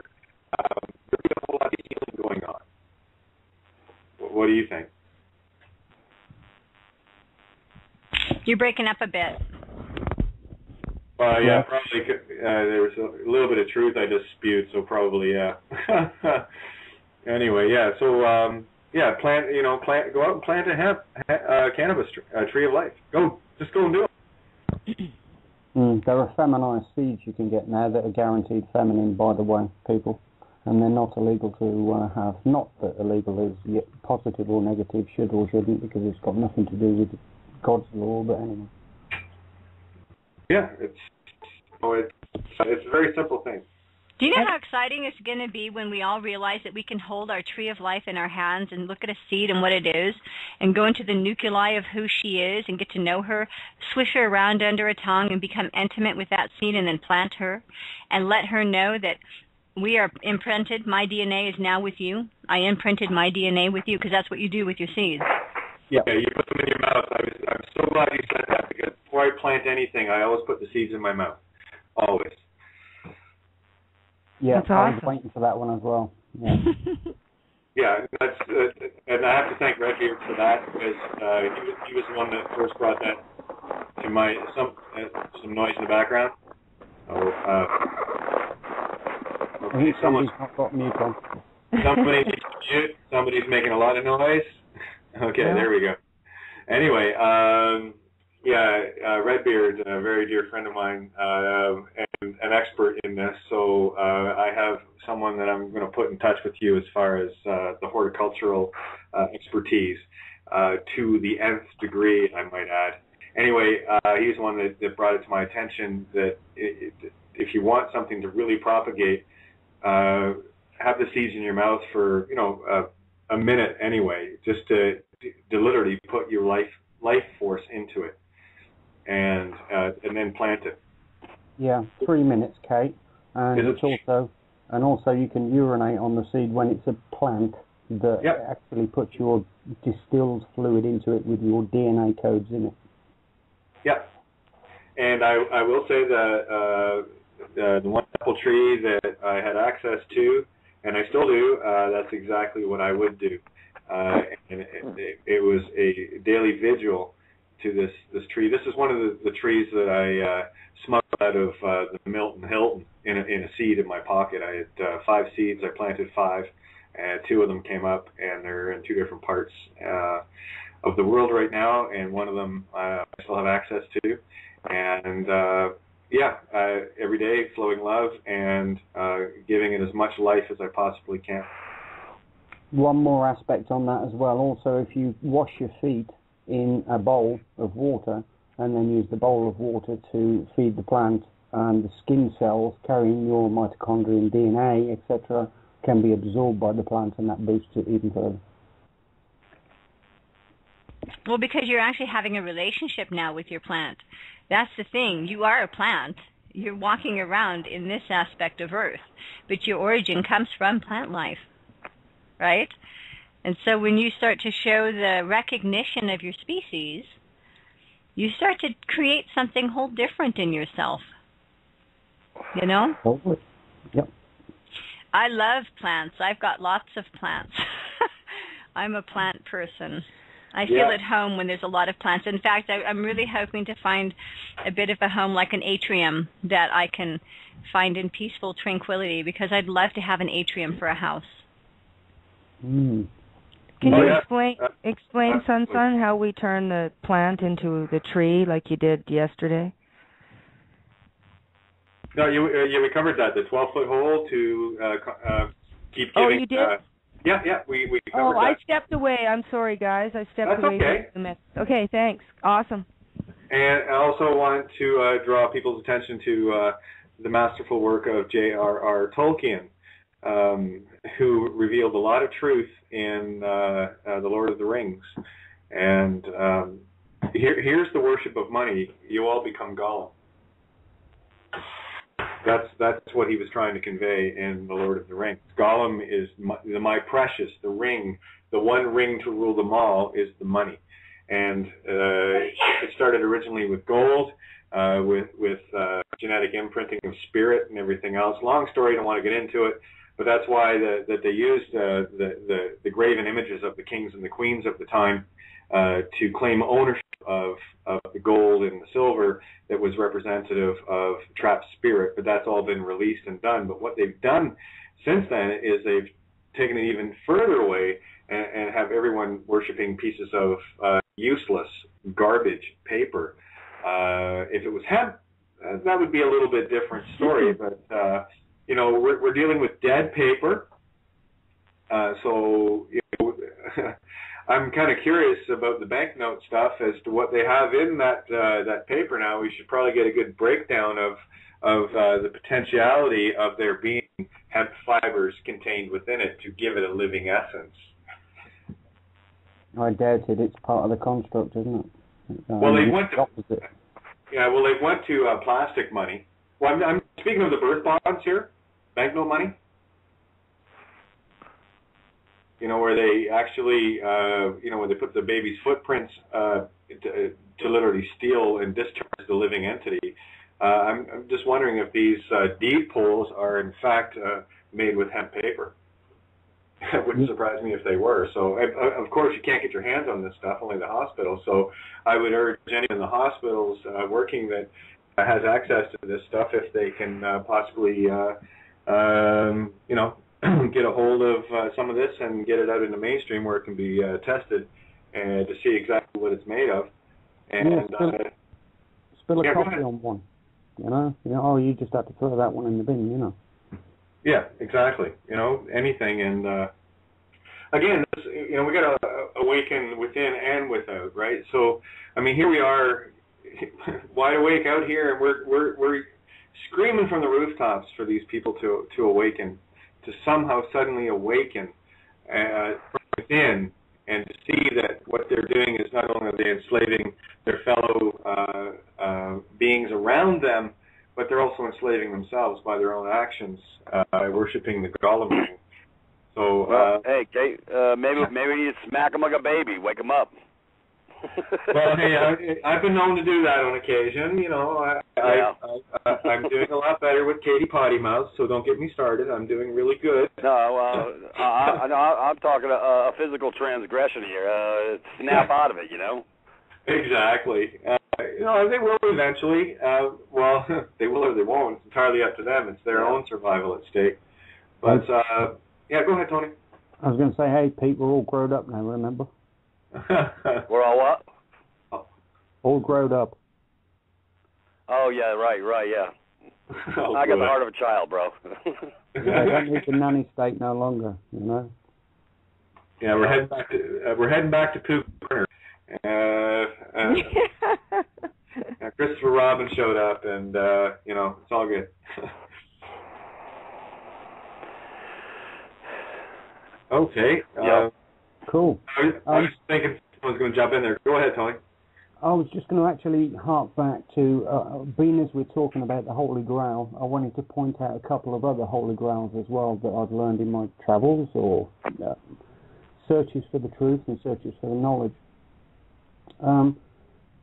there'll be a whole lot of healing going on. What do you think? You're breaking up a bit. Yeah, probably. There was a little bit of truth I just spewed, so probably, yeah. Anyway, yeah. So, plant. Go out and plant a cannabis tree of life. Just go and do it. There are feminized seeds you can get now that are guaranteed feminine, by the way, people, and they're not illegal to have. Not that illegal is positive or negative, should or shouldn't, because it's got nothing to do with God's law. But anyway. Yeah, it's a very simple thing. Do you know how exciting it's going to be when we all realize that we can hold our tree of life in our hands and look at a seed and what it is, and go into the nuclei of who she is and get to know her, swish her around under a tongue and become intimate with that seed, and then plant her and let her know that we are imprinted. My DNA is now with you. I imprinted my DNA with you, because that's what you do with your seeds. Yeah, you put them in your mouth. I'm so glad you said that, because before I plant anything, I always put the seeds in my mouth. Always. Yeah, that's awesome. I was waiting for that one as well. Yeah. Yeah, that's and I have to thank Redbeard for that, because he was the one that first brought that to my some noise in the background. Okay, somebody's not got mute on. Somebody needs to mute. Somebody's making a lot of noise. Okay, yeah. There we go. Anyway, Redbeard, a very dear friend of mine, and an expert in this. So I have someone that I'm going to put in touch with you as far as the horticultural expertise to the nth degree, I might add. Anyway, he's the one that brought it to my attention that if you want something to really propagate, have the seeds in your mouth for a minute anyway, just to literally put your life force into it, and then plant it. Yeah, 3 minutes, Kate. And also you can urinate on the seed when it's a plant that actually puts your distilled fluid into it with your DNA codes in it. Yeah, and I will say that the one apple tree that I had access to, and I still do, that's exactly what I would do. And it was a daily vigil to this tree. This is one of the trees that I smuggled out of the Milton Hilton in a seed in my pocket. I had 5 seeds. I planted 5, and 2 of them came up, and they're in 2 different parts of the world right now, and one of them I still have access to. And every day flowing love and giving it as much life as I possibly can. One more aspect on that as well. Also, if you wash your feet in a bowl of water and then use the bowl of water to feed the plant, and the skin cells carrying your mitochondria and DNA, etc., can be absorbed by the plant, and that boosts it even further. Well, because you're actually having a relationship now with your plant. That's the thing. You are a plant. You're walking around in this aspect of Earth, but your origin comes from plant life, right? And so when you start to show the recognition of your species, you start to create something whole different in yourself. You know? Yep. I love plants. I've got lots of plants. I'm a plant person. I feel at home when there's a lot of plants. In fact, I'm really hoping to find a bit of a home like an atrium that I can find in peaceful tranquility, because I'd love to have an atrium for a house. Can you explain, Sun, how we turn the plant into the tree like you did yesterday? No, we covered that, the 12-foot hole to keep giving. Oh, you did? We covered that. I stepped away. I'm sorry, guys. I stepped away. That's okay. Okay, thanks. Awesome. And I also want to draw people's attention to the masterful work of J.R.R. Tolkien, who revealed a lot of truth in The Lord of the Rings. And here's the worship of money. You all become Gollum. That's what he was trying to convey in The Lord of the Rings. Gollum is my precious, the ring, the one ring to rule them all is the money. And it started originally with gold, with genetic imprinting of spirit and everything else. Long story, don't want to get into it, but that's why that they used the graven images of the kings and the queens of the time to claim ownership of the gold and the silver that was representative of trapped spirit. But that's all been released and done. But what they've done since then is they've taken it even further away and have everyone worshiping pieces of useless garbage paper. If it was hemp, that would be a little bit different story. But we're dealing with dead paper. I'm kind of curious about the banknote stuff as to what they have in that paper now. We should probably get a good breakdown of the potentiality of there being hemp fibers contained within it to give it a living essence. I doubt it. It's part of the construct, isn't it? Well, they went to plastic money. Well, I'm speaking of the birth bonds here, banknote money. Where they actually, where they put the baby's footprints to literally steal and discharge the living entity. I'm just wondering if these deed polls are in fact made with hemp paper. It wouldn't surprise me if they were. So, of course, you can't get your hands on this stuff, only the hospital. So I would urge anyone in the hospitals working that has access to this stuff, if they can possibly, get a hold of some of this and get it out in the mainstream where it can be tested and to see exactly what it's made of. And spill a coffee on one. You just have to throw that one in the bin. Yeah, exactly. Anything. And again, we got to awaken within and without, right? So, here we are, wide awake out here, and we're screaming from the rooftops for these people to awaken, to somehow suddenly awaken from within, and to see that what they're doing is not only are they enslaving their fellow beings around them, but they're also enslaving themselves by their own actions, by worshiping the Gollum ring. So, hey, Kate, maybe we need to smack them like a baby, wake them up. Well, hey, I've been known to do that on occasion. I'm doing a lot better with Katie Potty Mouth, so don't get me started. I'm doing really good. No, I'm talking a physical transgression here. Snap out of it, Exactly. They will eventually. Well, they will or they won't. It's entirely up to them. It's their own survival at stake. But, go ahead, Tony. I was going to say, hey, Pete, we're all grown up now, remember? We're all what? All grown up. Oh, yeah, right, yeah. I got the heart of a child, bro. I don't need the nanny state no longer, you know. Yeah, we're heading back to Poop Corner. Christopher Robin showed up, and it's all good. Okay. Cool. I was thinking someone's going to jump in there. Go ahead, Tony. I was just going to actually hark back to, being as we're talking about the Holy Grail, I wanted to point out a couple of other Holy Grails as well that I've learned in my travels or searches for the truth and searches for the knowledge.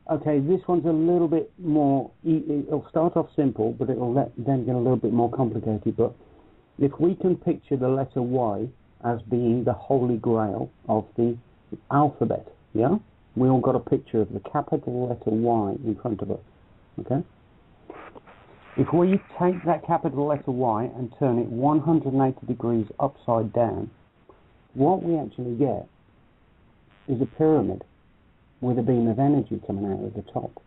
Okay, this one's a little bit more, it'll start off simple, but it'll then get a little bit more complicated. But if we can picture the letter Y as being the Holy Grail of the alphabet, yeah? We all got a picture of the capital letter Y in front of us, okay? If we take that capital letter Y and turn it 180 degrees upside down, what we actually get is a pyramid with a beam of energy coming out of the top.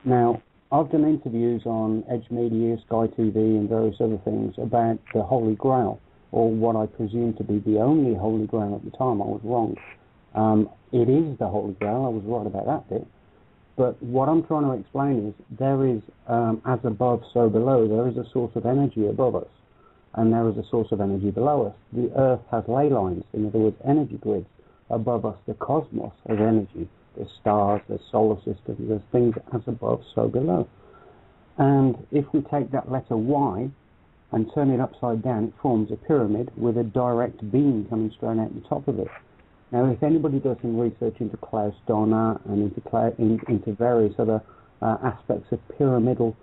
Now, I've done interviews on Edge Media, Sky TV, and various other things about the Holy Grail, or what I presume to be the only Holy Grail at the time. I was wrong. It is the Holy Grail. I was right about that bit. But what I'm trying to explain is there is, as above, so below. There is a source of energy above us, and there is a source of energy below us. The Earth has ley lines, in other words, energy grids. Above us, the cosmos has energy. There's stars, there's solar systems, there's things as above, so below. And if we take that letter Y and turn it upside down, it forms a pyramid with a direct beam coming straight out the top of it. Now, if anybody does some research into Klaus Donner and into various other aspects of pyramidal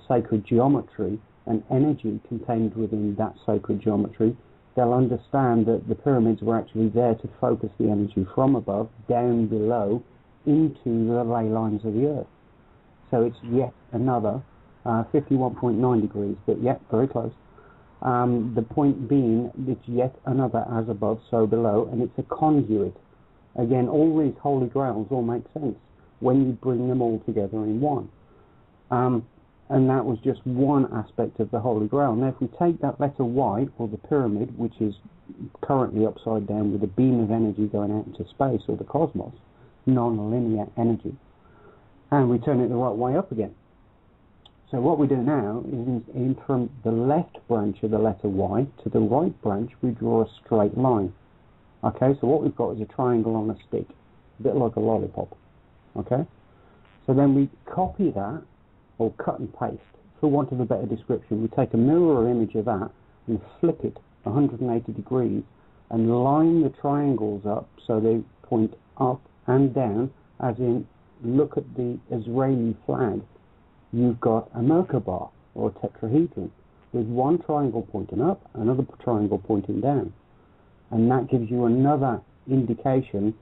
sacred geometry and energy contained within that sacred geometry, they'll understand that the pyramids were actually there to focus the energy from above, down below, into the ley lines of the Earth. So it's yet another 51.9 degrees, but yet very close. The point being, it's yet another as above, so below, and it's a conduit. Again, all these holy grails all make sense when you bring them all together in one. And that was just one aspect of the Holy Grail. Now, if we take that letter Y, or the pyramid, which is currently upside down with a beam of energy going out into space, or the cosmos, non-linear energy, and we turn it the right way up again. So what we do now is, from the left branch of the letter Y to the right branch, we draw a straight line. Okay, so what we've got is a triangle on a stick, a bit like a lollipop. Okay, so then we copy that, or cut and paste, for want of a better description. We take a mirror image of that and flip it 180 degrees and line the triangles up so they point up and down, as in, look at the Israeli flag. You've got a Merkabah, or a tetrahedron, with one triangle pointing up, another triangle pointing down. And that gives you another indication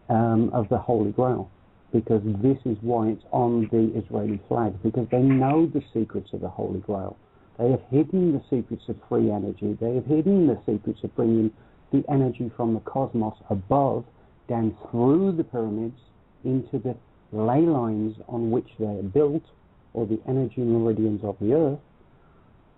of the Holy Grail, because this is why it's on the Israeli flag, because they know the secrets of the Holy Grail. They have hidden the secrets of free energy. They have hidden the secrets of bringing the energy from the cosmos above, down through the pyramids, into the ley lines on which they are built, or the energy meridians of the Earth.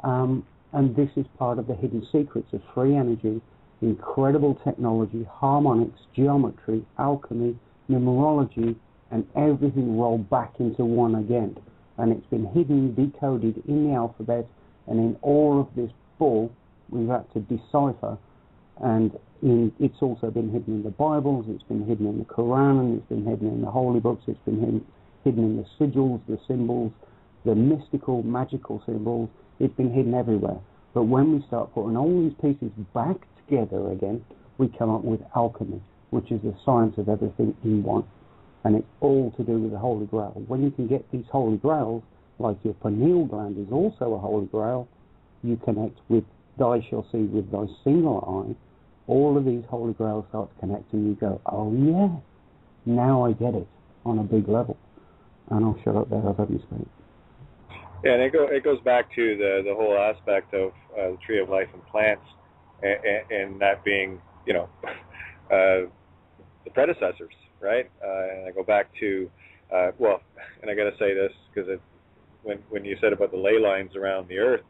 And this is part of the hidden secrets of free energy, incredible technology, harmonics, geometry, alchemy, numerology, and everything rolled back into one again. And it's been hidden, decoded in the alphabet, and in all of this bull we've had to decipher. And it's also been hidden in the Bibles, it's been hidden in the Quran, it's been hidden in the holy books, it's been hidden in the sigils, the symbols, the mystical, magical symbols. It's been hidden everywhere. But when we start putting all these pieces back together again, we come up with alchemy, which is the science of everything in one. And it's all to do with the Holy Grail. When you can get these Holy Grails, like your pineal gland is also a Holy Grail, you connect with thy shall see with thy single eye. All of these Holy Grails start to connect, and you go, oh yeah, now I get it on a big level. And I'll shut up there, I've had me speak. Yeah, and it goes back to the whole aspect of the Tree of Life and plants, and that being, the predecessors, right? And I go back to, and I got to say this because when you said about the ley lines around the Earth,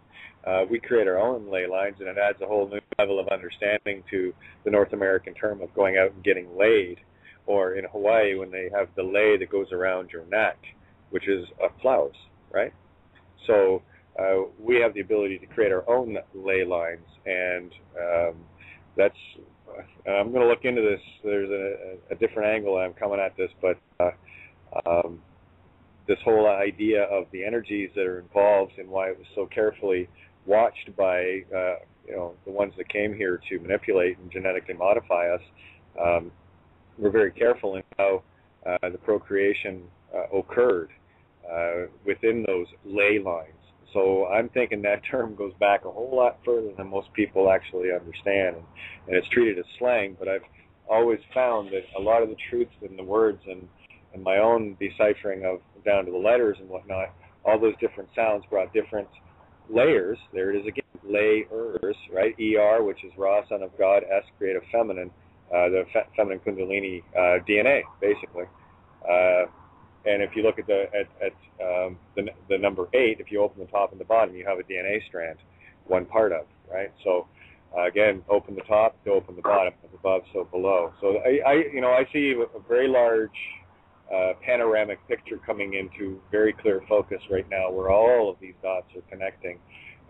we create our own ley lines, and it adds a whole new level of understanding to the North American term of going out and getting laid, or in Hawaii when they have the lei that goes around your neck, which is flowers, right? So we have the ability to create our own ley lines, and that's. I'm going to look into this. There's a different angle I'm coming at this, but this whole idea of the energies that are involved and why it was so carefully watched by the ones that came here to manipulate and genetically modify us. We're very careful in how the procreation occurred within those ley lines. So I'm thinking that term goes back a whole lot further than most people actually understand, and it's treated as slang, but I've always found that a lot of the truths in the words and my own deciphering of down to the letters and whatnot, all those different sounds brought different layers. There it is again, layers, right? ER, which is Ra, Son of God, S, creative feminine, the feminine Kundalini DNA, basically. And if you look at the number 8, if you open the top and the bottom, you have a DNA strand, one part of, right? So again, open the top to open the bottom, as above, so below. So I see a very large panoramic picture coming into very clear focus right now, where all of these dots are connecting,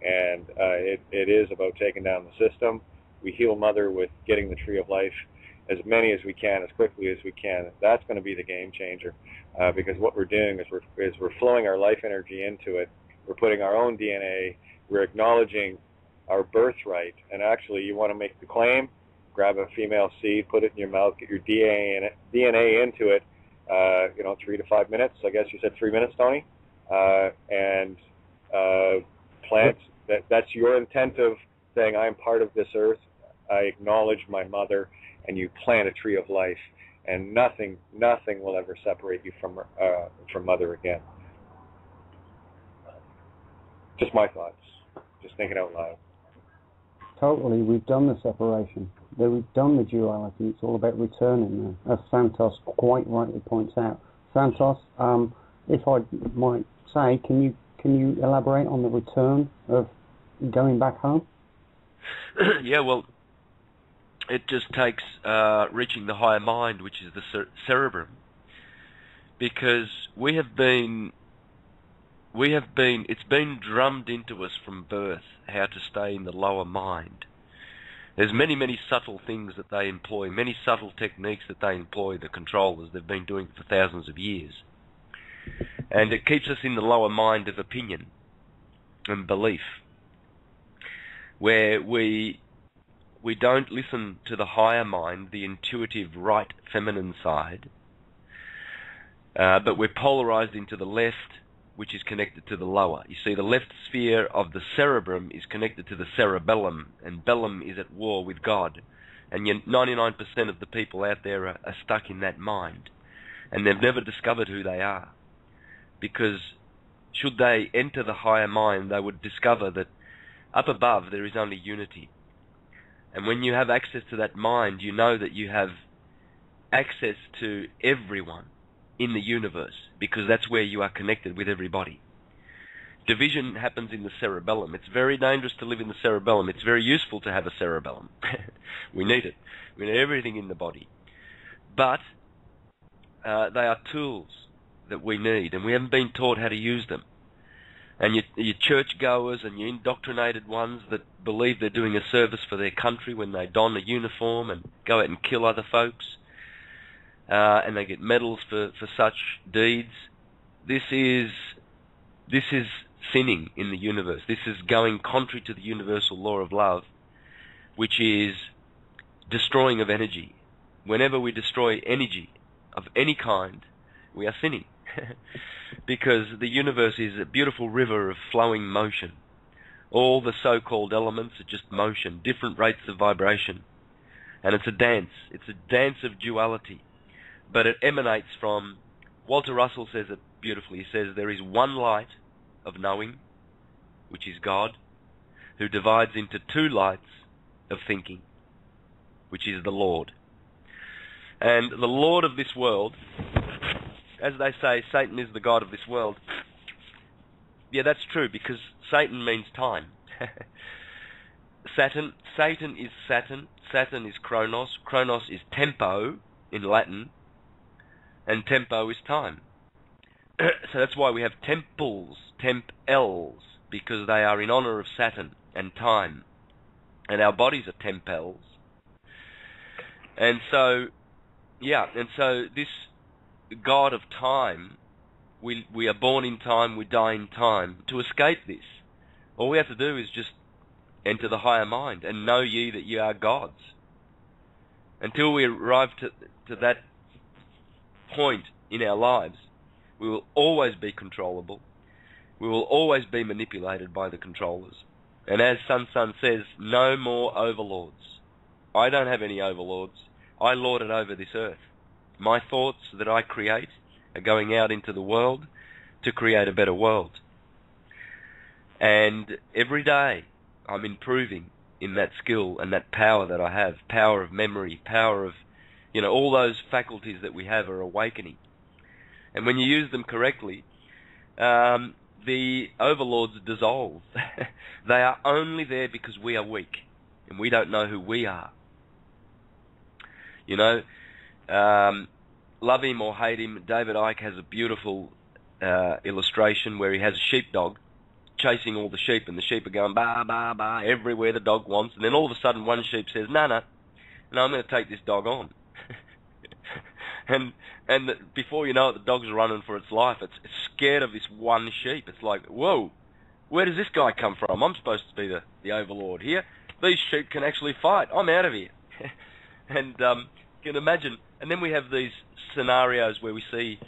and it is about taking down the system. We heal Mother with getting the Tree of Life, as many as we can, as quickly as we can. That's going to be the game changer, because what we're doing is we're flowing our life energy into it. We're putting our own DNA. We're acknowledging our birthright. And actually, you want to make the claim, grab a female seed, put it in your mouth, get your DNA into it. 3 to 5 minutes. I guess you said 3 minutes, Tony. And plant. That's your intent of saying, I am part of this earth. I acknowledge my mother, and you plant a tree of life, and nothing will ever separate you from Mother again. Just my thoughts. Just thinking out loud. Totally, we've done the separation. We've done the duality. It's all about returning now, as Santos quite rightly points out. Santos, if I might say, can you elaborate on the return of going back home? Yeah, well, it just takes reaching the higher mind, which is the cerebrum, because it's been drummed into us from birth how to stay in the lower mind. There's many, many subtle things that they employ, many subtle techniques that they employ, the controllers. They've been doing it for thousands of years. And it keeps us in the lower mind of opinion and belief, where we don't listen to the higher mind, the intuitive right feminine side, but we're polarized into the left, which is connected to the lower. You see, the left sphere of the cerebrum is connected to the cerebellum, and bellum is at war with God. And yet 99% of the people out there are stuck in that mind, and they've never discovered who they are. Because should they enter the higher mind, they would discover that up above there is only unity. And when you have access to that mind, you know that you have access to everyone in the universe, because that's where you are connected with everybody. Division happens in the cerebellum. It's very dangerous to live in the cerebellum. It's very useful to have a cerebellum. We need it. We need everything in the body. But they are tools that we need, and we haven't been taught how to use them. And your churchgoers and your indoctrinated ones that believe they're doing a service for their country when they don a uniform and go out and kill other folks, and they get medals for such deeds. This is sinning in the universe. This is going contrary to the universal law of love, which is destroying of energy. Whenever we destroy energy of any kind, we are sinning. Because the universe is a beautiful river of flowing motion. All the so-called elements are just motion, different rates of vibration. And it's a dance. It's a dance of duality. But it emanates from, Walter Russell says it beautifully. He says there is one light of knowing, which is God, who divides into two lights of thinking, which is the Lord. And the Lord of this world, as they say, Satan is the god of this world. Yeah, that's true, because Satan means time. Satan is Saturn. Saturn is Kronos. Kronos is tempo in Latin, and tempo is time. So that's why we have temples, temp-els, because they are in honor of Saturn and time. And our bodies are temp-els. And so, yeah, and so this God of time, we are born in time, we die in time. To escape this, all we have to do is just enter the higher mind and know ye that ye are gods. Until we arrive to that point in our lives, we will always be controllable. We will always be manipulated by the controllers. And as Sun says, no more overlords. I don't have any overlords. I lord it over this earth. My thoughts that I create are going out into the world to create a better world. And every day I'm improving in that skill and that power that I have, power of memory, power of, all those faculties that we have are awakening. And when you use them correctly, the overlords dissolve. They are only there because we are weak and we don't know who we are. Love him or hate him, David Icke has a beautiful illustration where he has a sheepdog chasing all the sheep, and the sheep are going ba ba ba everywhere the dog wants, and then all of a sudden one sheep says, no, I'm going to take this dog on. and before you know it, the dog's running for its life. It's scared of this one sheep. It's like, whoa, where does this guy come from? I'm supposed to be the overlord here. These sheep can actually fight. I'm out of here. And you can imagine. And then we have these scenarios where we see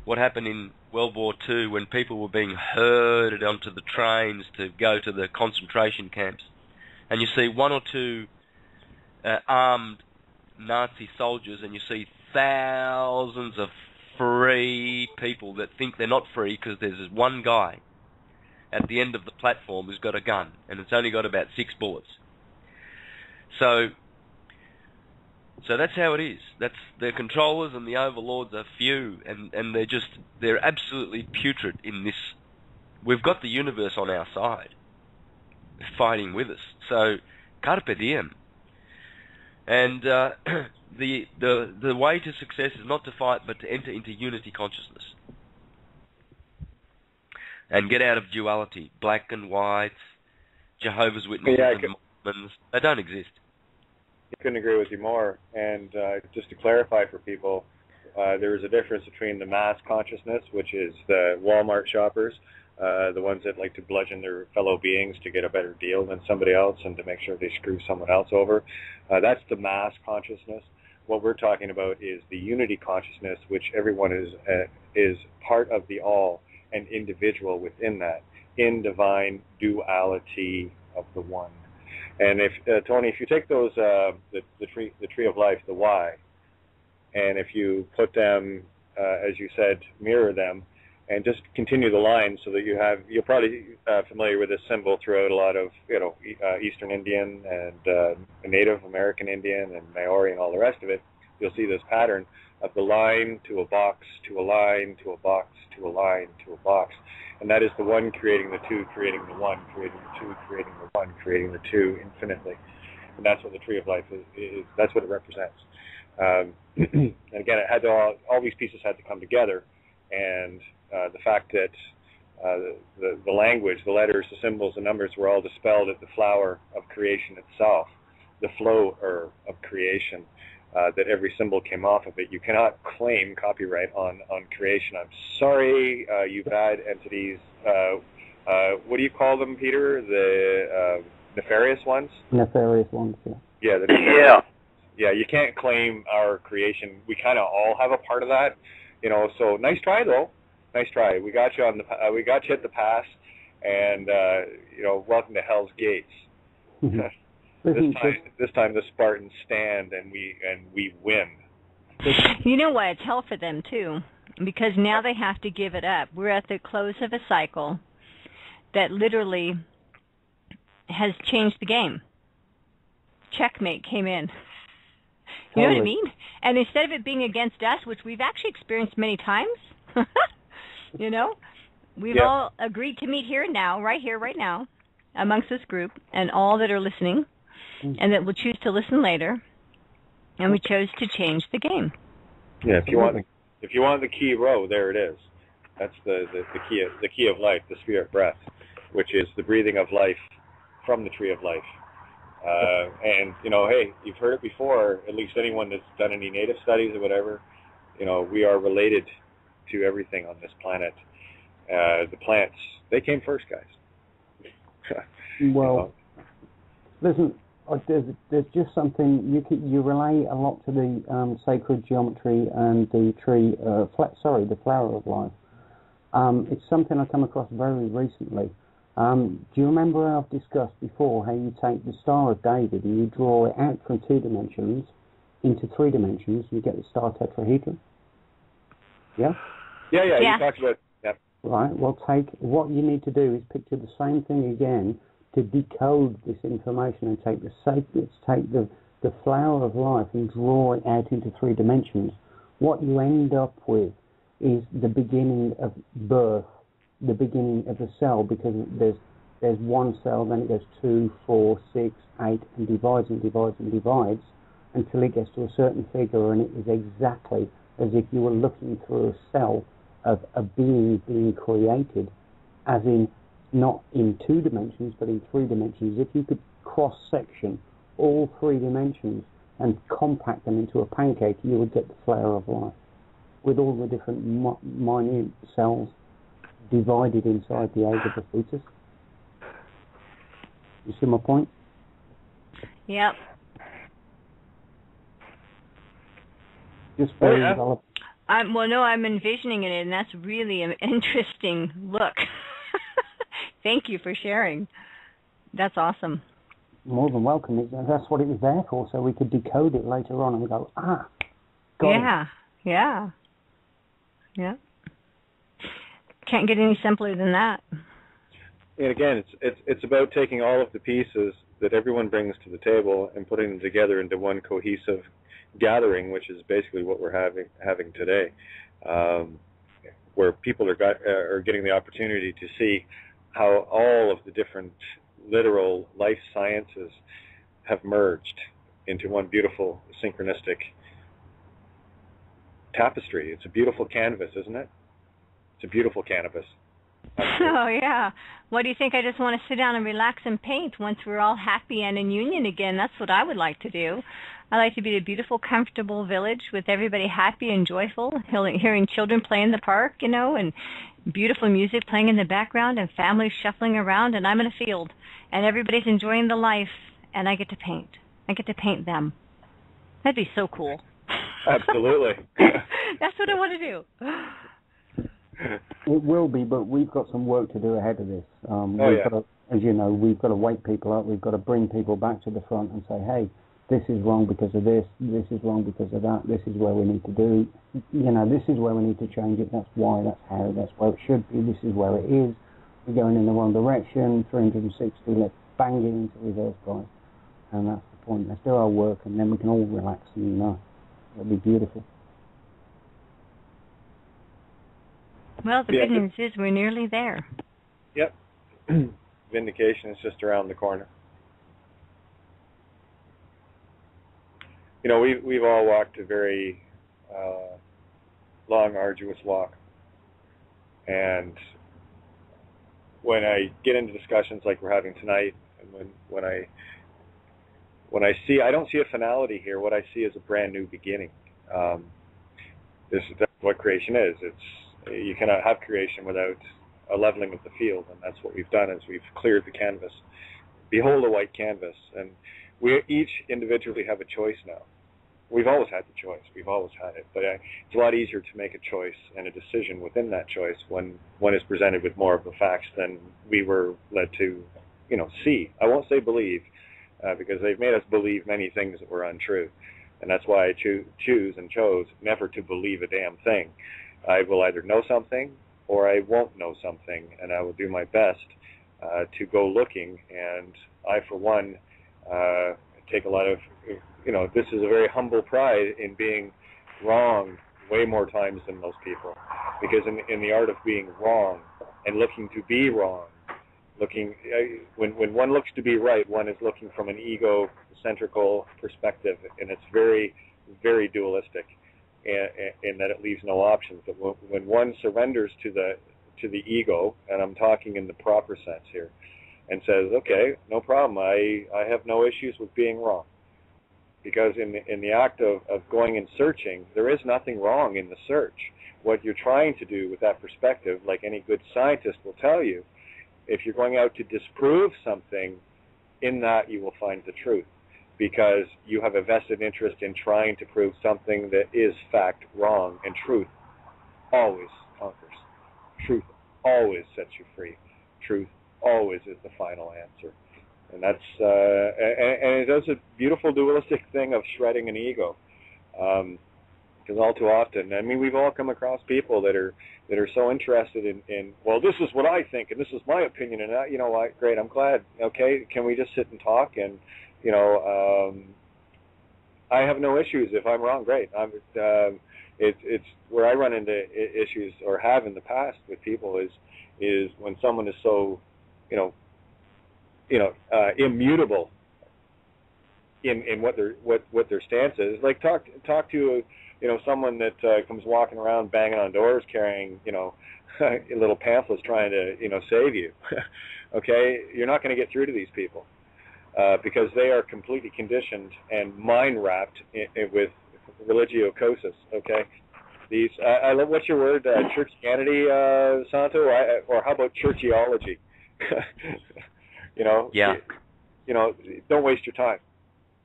what happened in World War II when people were being herded onto the trains to go to the concentration camps. And you see one or two armed Nazi soldiers, and you see thousands of free people that think they're not free because there's this one guy at the end of the platform who's got a gun, and it's only got about 6 bullets. So that's how it is. That's the controllers and the overlords are few, and they're absolutely putrid in this. We've got the universe on our side, fighting with us. So carpe diem. And the way to success is not to fight, but to enter into unity consciousness and get out of duality, black and white, Jehovah's Witnesses and Mormons. They don't exist. I couldn't agree with you more. And just to clarify for people, there is a difference between the mass consciousness, which is the Walmart shoppers, the ones that like to bludgeon their fellow beings to get a better deal than somebody else and to make sure they screw someone else over. That's the mass consciousness. What we're talking about is the unity consciousness, which everyone is part of the all and individual within that, in divine duality of the one. And if Tony, if you take those the tree of life, the why, and if you put them, as you said, mirror them, and just continue the line so that you're probably familiar with this symbol throughout a lot of Eastern Indian and Native American Indian and Maori and all the rest of it. You'll see this pattern of the line to a box to a line to a box to a line to a box. And that is the one creating the two, creating the one, creating the two, creating the one, creating the two infinitely. And that's what the tree of life is. That's what it represents. And again, it had to all these pieces had to come together. And the fact that the language, the letters, the symbols, the numbers were all dispelled at the flower of creation itself, the flow of creation. That every symbol came off of it. You cannot claim copyright on creation. I'm sorry, you bad entities. What do you call them, Peter? The nefarious ones? Nefarious ones, yeah. Yeah, the nefarious. Yeah, you can't claim our creation. We kind of all have a part of that, So nice try, though. Nice try. We got you we got you at the pass, and welcome to Hell's Gates. This time the Spartans stand and we win. You know why it's hell for them too? Because now they have to give it up. We're at the close of a cycle that literally has changed the game. Checkmate came in. You know what I mean? And instead of it being against us, which we've actually experienced many times, we've all agreed to meet here now, right here, right now, amongst this group, and all that are listening, and that will choose to listen later, and we chose to change the game. Yeah, if you want the key row, there it is. That's the key of life, the spirit breath, which is the breathing of life from the tree of life. And hey, you've heard it before. At least anyone that's done any native studies or whatever, we are related to everything on this planet. The plants, they came first, guys. Well, listen, there's just something you relate a lot to the sacred geometry and the tree, the flower of life. It's something I come across very recently. Do you remember I've discussed before how you take the Star of David and you draw it out from 2 dimensions into 3 dimensions, you get the star tetrahedron? Yeah? Yeah. You talked about that. Right, well, what you need to do is picture the same thing again to decode this information and take the flower of life and draw it out into 3 dimensions. What you end up with is the beginning of birth, the beginning of the cell, because there's one cell, then it goes 2, 4, 6, 8, and divides until it gets to a certain figure, and it is exactly as if you were looking through a cell of a being being created, as in not in 2 dimensions, but in 3 dimensions. If you could cross-section all 3 dimensions and compact them into a pancake, you would get the flower of life, with all the different minute cells divided inside the egg of the fetus. You see my point? Yep. Just very developed. I'm envisioning it, and that's really an interesting look. Thank you for sharing. That's awesome. More than welcome. That's what it was there for, so we could decode it later on and go, got it. Yeah. Can't get any simpler than that. And again, it's about taking all of the pieces that everyone brings to the table and putting them together into one cohesive gathering, which is basically what we're having today, where people are getting the opportunity to see how all of the different literal life sciences have merged into one beautiful synchronistic tapestry. It's a beautiful canvas, isn't it? It's a beautiful canvas. Oh, yeah. What do you think? I just want to sit down and relax and paint once we're all happy and in union again. That's what I would like to do. I like to be in a beautiful, comfortable village with everybody happy and joyful, hearing children play in the park, and beautiful music playing in the background and families shuffling around, and I'm in a field, and everybody's enjoying the life, and I get to paint. I get to paint them. That'd be so cool. Absolutely. That's what I want to do. It will be, but we've got some work to do ahead of this. As you know, we've got to wake people up. We've got to bring people back to the front and say, hey, this is wrong because of this. This is wrong because of that. This is where we need to do. This is where we need to change it. That's why. That's how. That's where it should be. This is where it is. We're going in the wrong direction. 360. Let's bang it into reverse, guys. And that's the point. Let's do our work, and then we can all relax and it'll be beautiful. Well, the good news is we're nearly there. Yep. Vindication is just around the corner. We've all walked a very long, arduous walk. And when I get into discussions like we're having tonight, and when I see, I don't see a finality here. What I see is a brand new beginning. That's what creation is. You cannot have creation without a leveling of the field, and that's what we've done. Is we've cleared the canvas. Behold a white canvas, and we each individually have a choice now. We've always had the choice. We've always had it, but it's a lot easier to make a choice and a decision within that choice when one is presented with more of the facts than we were led to, see. I won't say believe, because they've made us believe many things that were untrue, and that's why I chose never to believe a damn thing. I will either know something or I won't know something, and I will do my best to go looking. And I, for one, take a lot of, this is a very humble pride in being wrong way more times than most people, because in the art of being wrong and looking to be wrong, when one looks to be right, one is looking from an egocentrical perspective, and it's very, very dualistic, in that it leaves no options. But when one surrenders to the ego, and I'm talking in the proper sense here, and says, okay, no problem, I have no issues with being wrong. Because in the act of going and searching, there is nothing wrong in the search. What you're trying to do with that perspective, like any good scientist will tell you, if you're going out to disprove something, in that you will find the truth. Because you have a vested interest in trying to prove something that is fact wrong, and truth always conquers. Truth always sets you free. Truth always is the final answer. And that's and it does a beautiful dualistic thing of shredding an ego, because all too often, I mean, we've all come across people that are so interested in well, this is what I think and this is my opinion, and you know what, great, I'm glad. Okay, can we just sit and talk? And I have no issues if I'm wrong. Great. It's where I run into issues, or have in the past, with people is when someone is so immutable in what their stance is. Like talk to someone that comes walking around banging on doors carrying little pamphlets trying to save you. Okay, you're not going to get through to these people because they are completely conditioned and mind wrapped with religiocosis. Okay, these I love, what's your word, churchianity, Santo, or how about churchiology? Yeah. Don't waste your time.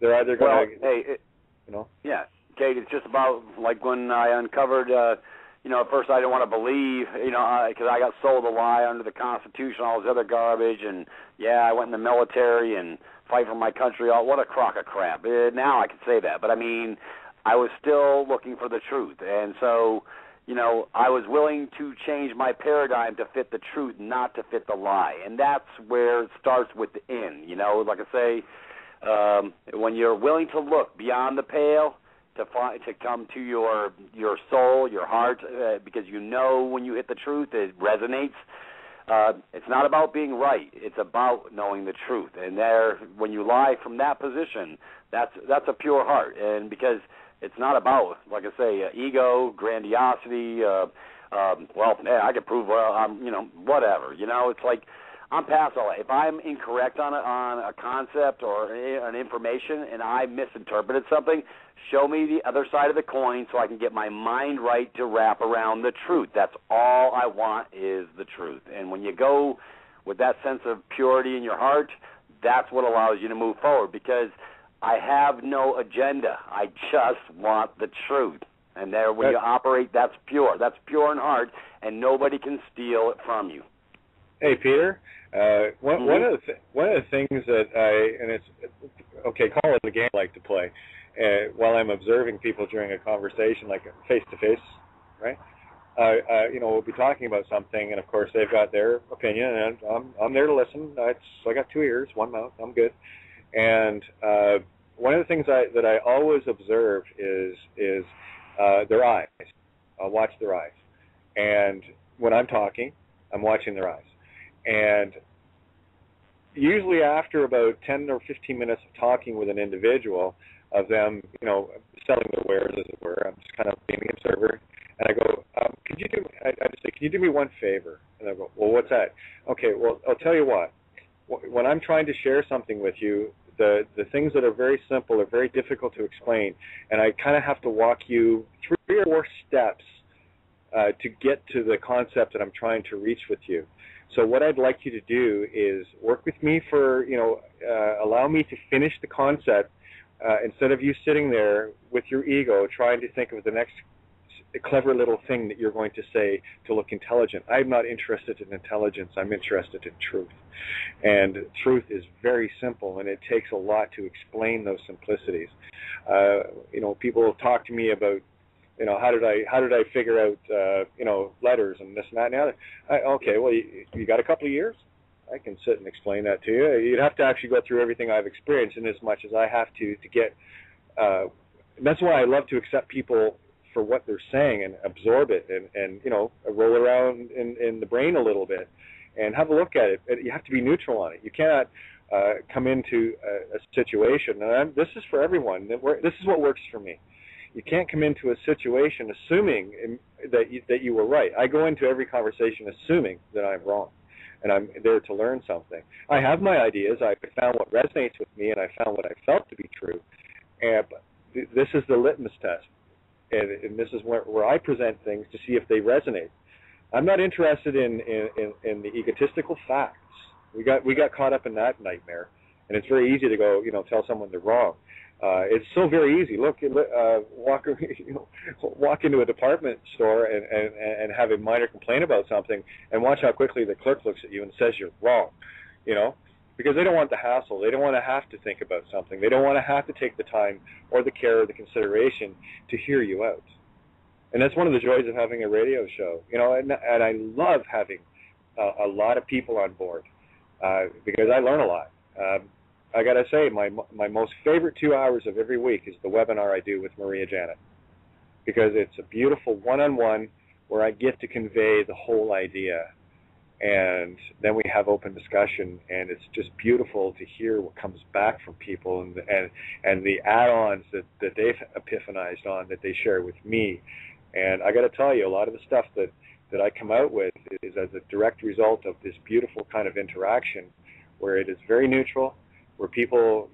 They're either going to, Yeah, Kate, it's just about like when I uncovered, at first I didn't want to believe, because I got sold a lie under the Constitution, all this other garbage, and I went in the military and fight for my country. What a crock of crap. Now I can say that, but I mean, I was still looking for the truth, and so, I was willing to change my paradigm to fit the truth, not to fit the lie. And that's where it starts within. Like I say, when you're willing to look beyond the pale, to come to your soul, your heart, because when you hit the truth, it resonates. It's not about being right. It's about knowing the truth. And when you lie from that position, that's a pure heart. And because it's not about, like I say, ego, grandiosity. I could prove, I'm, whatever. It's like I'm past all that. If I'm incorrect on a concept or an information and I misinterpreted something, show me the other side of the coin so I can get my mind right to wrap around the truth. That's all I want is the truth. And when you go with that sense of purity in your heart, that's what allows you to move forward, because I have no agenda. I just want the truth. And when you operate, that's pure. That's pure in heart, and nobody can steal it from you. Hey, Peter, one of the things that and it's, okay, call it a game I like to play, while I'm observing people during a conversation, like face-to-face, right? We'll be talking about something, and of course they've got their opinion, and I'm there to listen. I got 2 ears, 1 mouth. I'm good. And one of the things that I always observe is their eyes. I'll watch their eyes. And when I'm talking, I'm watching their eyes. And usually after about 10 or 15 minutes of talking with an individual, of them, selling their wares, as it were, I'm just kind of being the observer. And I go, I just say, can you do me one favor? And I go, well, what's that? Okay, well, I'll tell you what. When I'm trying to share something with you, the things that are very simple are very difficult to explain, and I kind of have to walk you 3 or 4 steps to get to the concept that I'm trying to reach with you. So what I'd like you to do is work with me for, allow me to finish the concept instead of you sitting there with your ego trying to think of the next clever little thing that you're going to say to look intelligent. I'm not interested in intelligence. I'm interested in truth. And truth is very simple, and it takes a lot to explain those simplicities. People talk to me about, how did I figure out, letters and this and that and the other. Okay, well, you got a couple of years? I can sit and explain that to you. You'd have to actually go through everything I've experienced, in as much as I have to get. That's why I love to accept people for what they're saying and absorb it, and roll around in the brain a little bit and have a look at it. You have to be neutral on it. You cannot come into a situation, and this is for everyone. This is what works for me. You can't come into a situation assuming that you were right. I go into every conversation assuming that I'm wrong, and I'm there to learn something. I have my ideas. I found what resonates with me, and I found what I felt to be true. But this is the litmus test, and this is where I present things to see if they resonate. I'm not interested in the egotistical facts. We got caught up in that nightmare, and it's very easy to go, tell someone they're wrong. It's so very easy. Look, walk into a department store and have a minor complaint about something, and watch how quickly the clerk looks at you and says you're wrong. Because they don't want the hassle. They don't want to have to think about something. They don't want to have to take the time or the care or the consideration to hear you out. And that's one of the joys of having a radio show. And I love having a lot of people on board because I learn a lot. I got to say, my most favorite 2 hours of every week is the webinar I do with Maria Janet, because it's a beautiful one-on-one where I get to convey the whole idea. And then we have open discussion, and it's just beautiful to hear what comes back from people and the add-ons that they've epiphanized on that they share with me. And I got to tell you, a lot of the stuff that I come out with is as a direct result of this beautiful kind of interaction where it is very neutral, where people,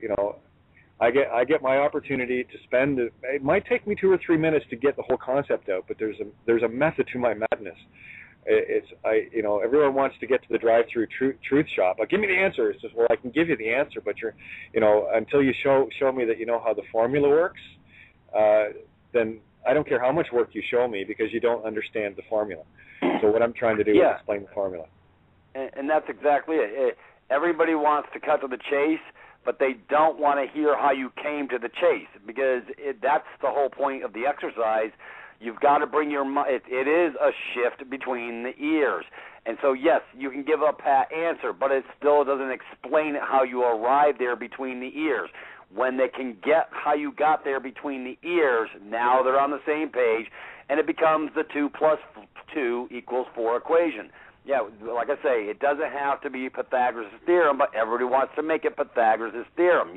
I get my opportunity to spend. It might take me 2 or 3 minutes to get the whole concept out, but there's a method to my madness. Everyone wants to get to the drive-through truth shop. Give me the answer. It's just, well, I can give you the answer, but until you show me that you know how the formula works, then I don't care how much work you show me, because you don't understand the formula. So what I'm trying to do is explain the formula. And that's exactly it. Everybody wants to cut to the chase, but they don't want to hear how you came to the chase, because that's the whole point of the exercise. You've got to bring your mind. It is a shift between the ears. And so, yes, you can give a pat answer, but it still doesn't explain how you arrived there between the ears. When they can get how you got there between the ears, now they're on the same page, and it becomes the 2 + 2 = 4 equation. Yeah, like I say, it doesn't have to be Pythagoras' theorem, but everybody wants to make it Pythagoras' theorem.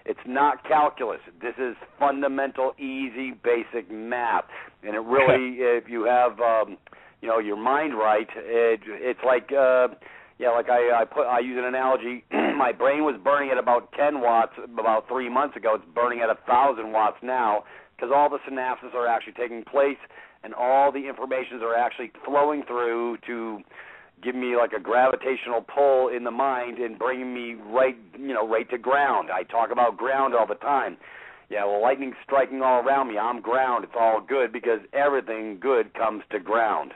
It's not calculus. This is fundamental, easy, basic math. And it really, if you have, your mind right, it's like, I use an analogy. My brain was burning at about 10 watts about 3 months ago. It's burning at 1,000 watts now, because all the synapses are actually taking place, and all the informations are actually flowing through to give me like a gravitational pull in the mind and bringing me right to ground. I talk about ground all the time. Yeah, well, lightning striking all around me, I'm ground. It's all good, because everything good comes to ground.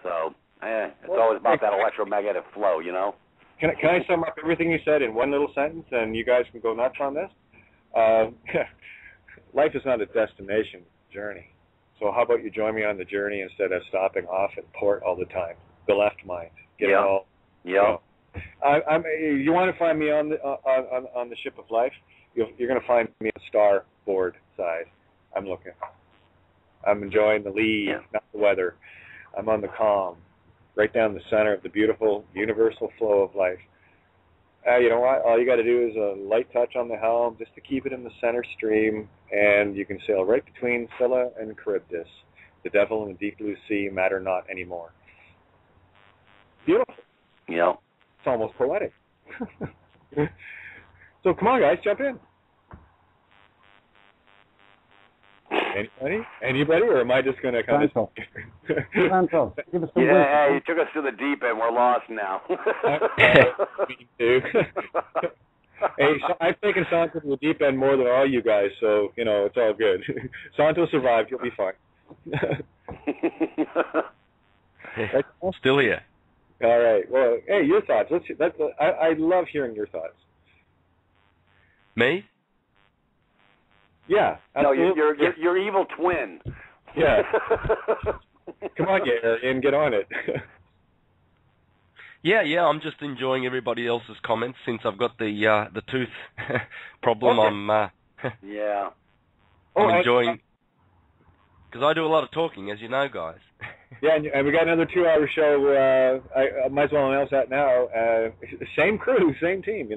So, it's always about that electromagnetic flow, Can I sum up everything you said in one little sentence, and you guys can go nuts on this? Life is not a destination, journey. So how about you join me on the journey instead of stopping off at port all the time? The left mind. Get it all. Yeah. You want to find me on the ship of life? You're going to find me on the starboard side. I'm looking. I'm enjoying the lee, not the weather. I'm on the calm, right down the center of the beautiful universal flow of life. You know what? All you got to do is a light touch on the helm just to keep it in the center stream, and you can sail right between Scylla and Charybdis. The devil and the deep blue sea matter not anymore. Beautiful. Yeah. It's almost poetic. So come on, guys, jump in. Anybody, or am I just going to kind of... Give us some you took us to the deep end. We're lost now. Me too. Hey, I've taken Santo to the deep end more than all you guys, so, it's all good. Santo survived. You'll be fine. Still here. All right. Well, hey, your thoughts. I love hearing your thoughts. Me? Yeah, absolutely. No, your evil twin. Yeah. Come on, Arian, get on it. Yeah, I'm just enjoying everybody else's comments since I've got the tooth problem. Okay. Yeah. I'm enjoying, because I do a lot of talking, as you know, guys. Yeah, and we got another 2-hour show. I might as well announce that now. Same crew, same team,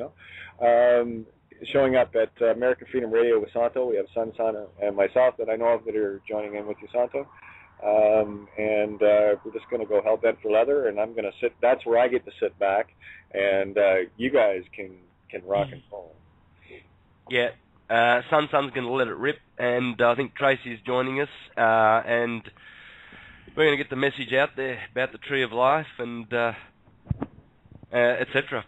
showing up at American Freedom Radio with Santo. We have Sun and myself that I know of that are joining in with you, Santo. And we're just going to go hell-bent for leather, and I'm going to sit. That's where I get to sit back, and you guys can rock and roll. Yeah. Sun's going to let it rip, and I think Tracy's joining us, and we're going to get the message out there about the Tree of Life and etc.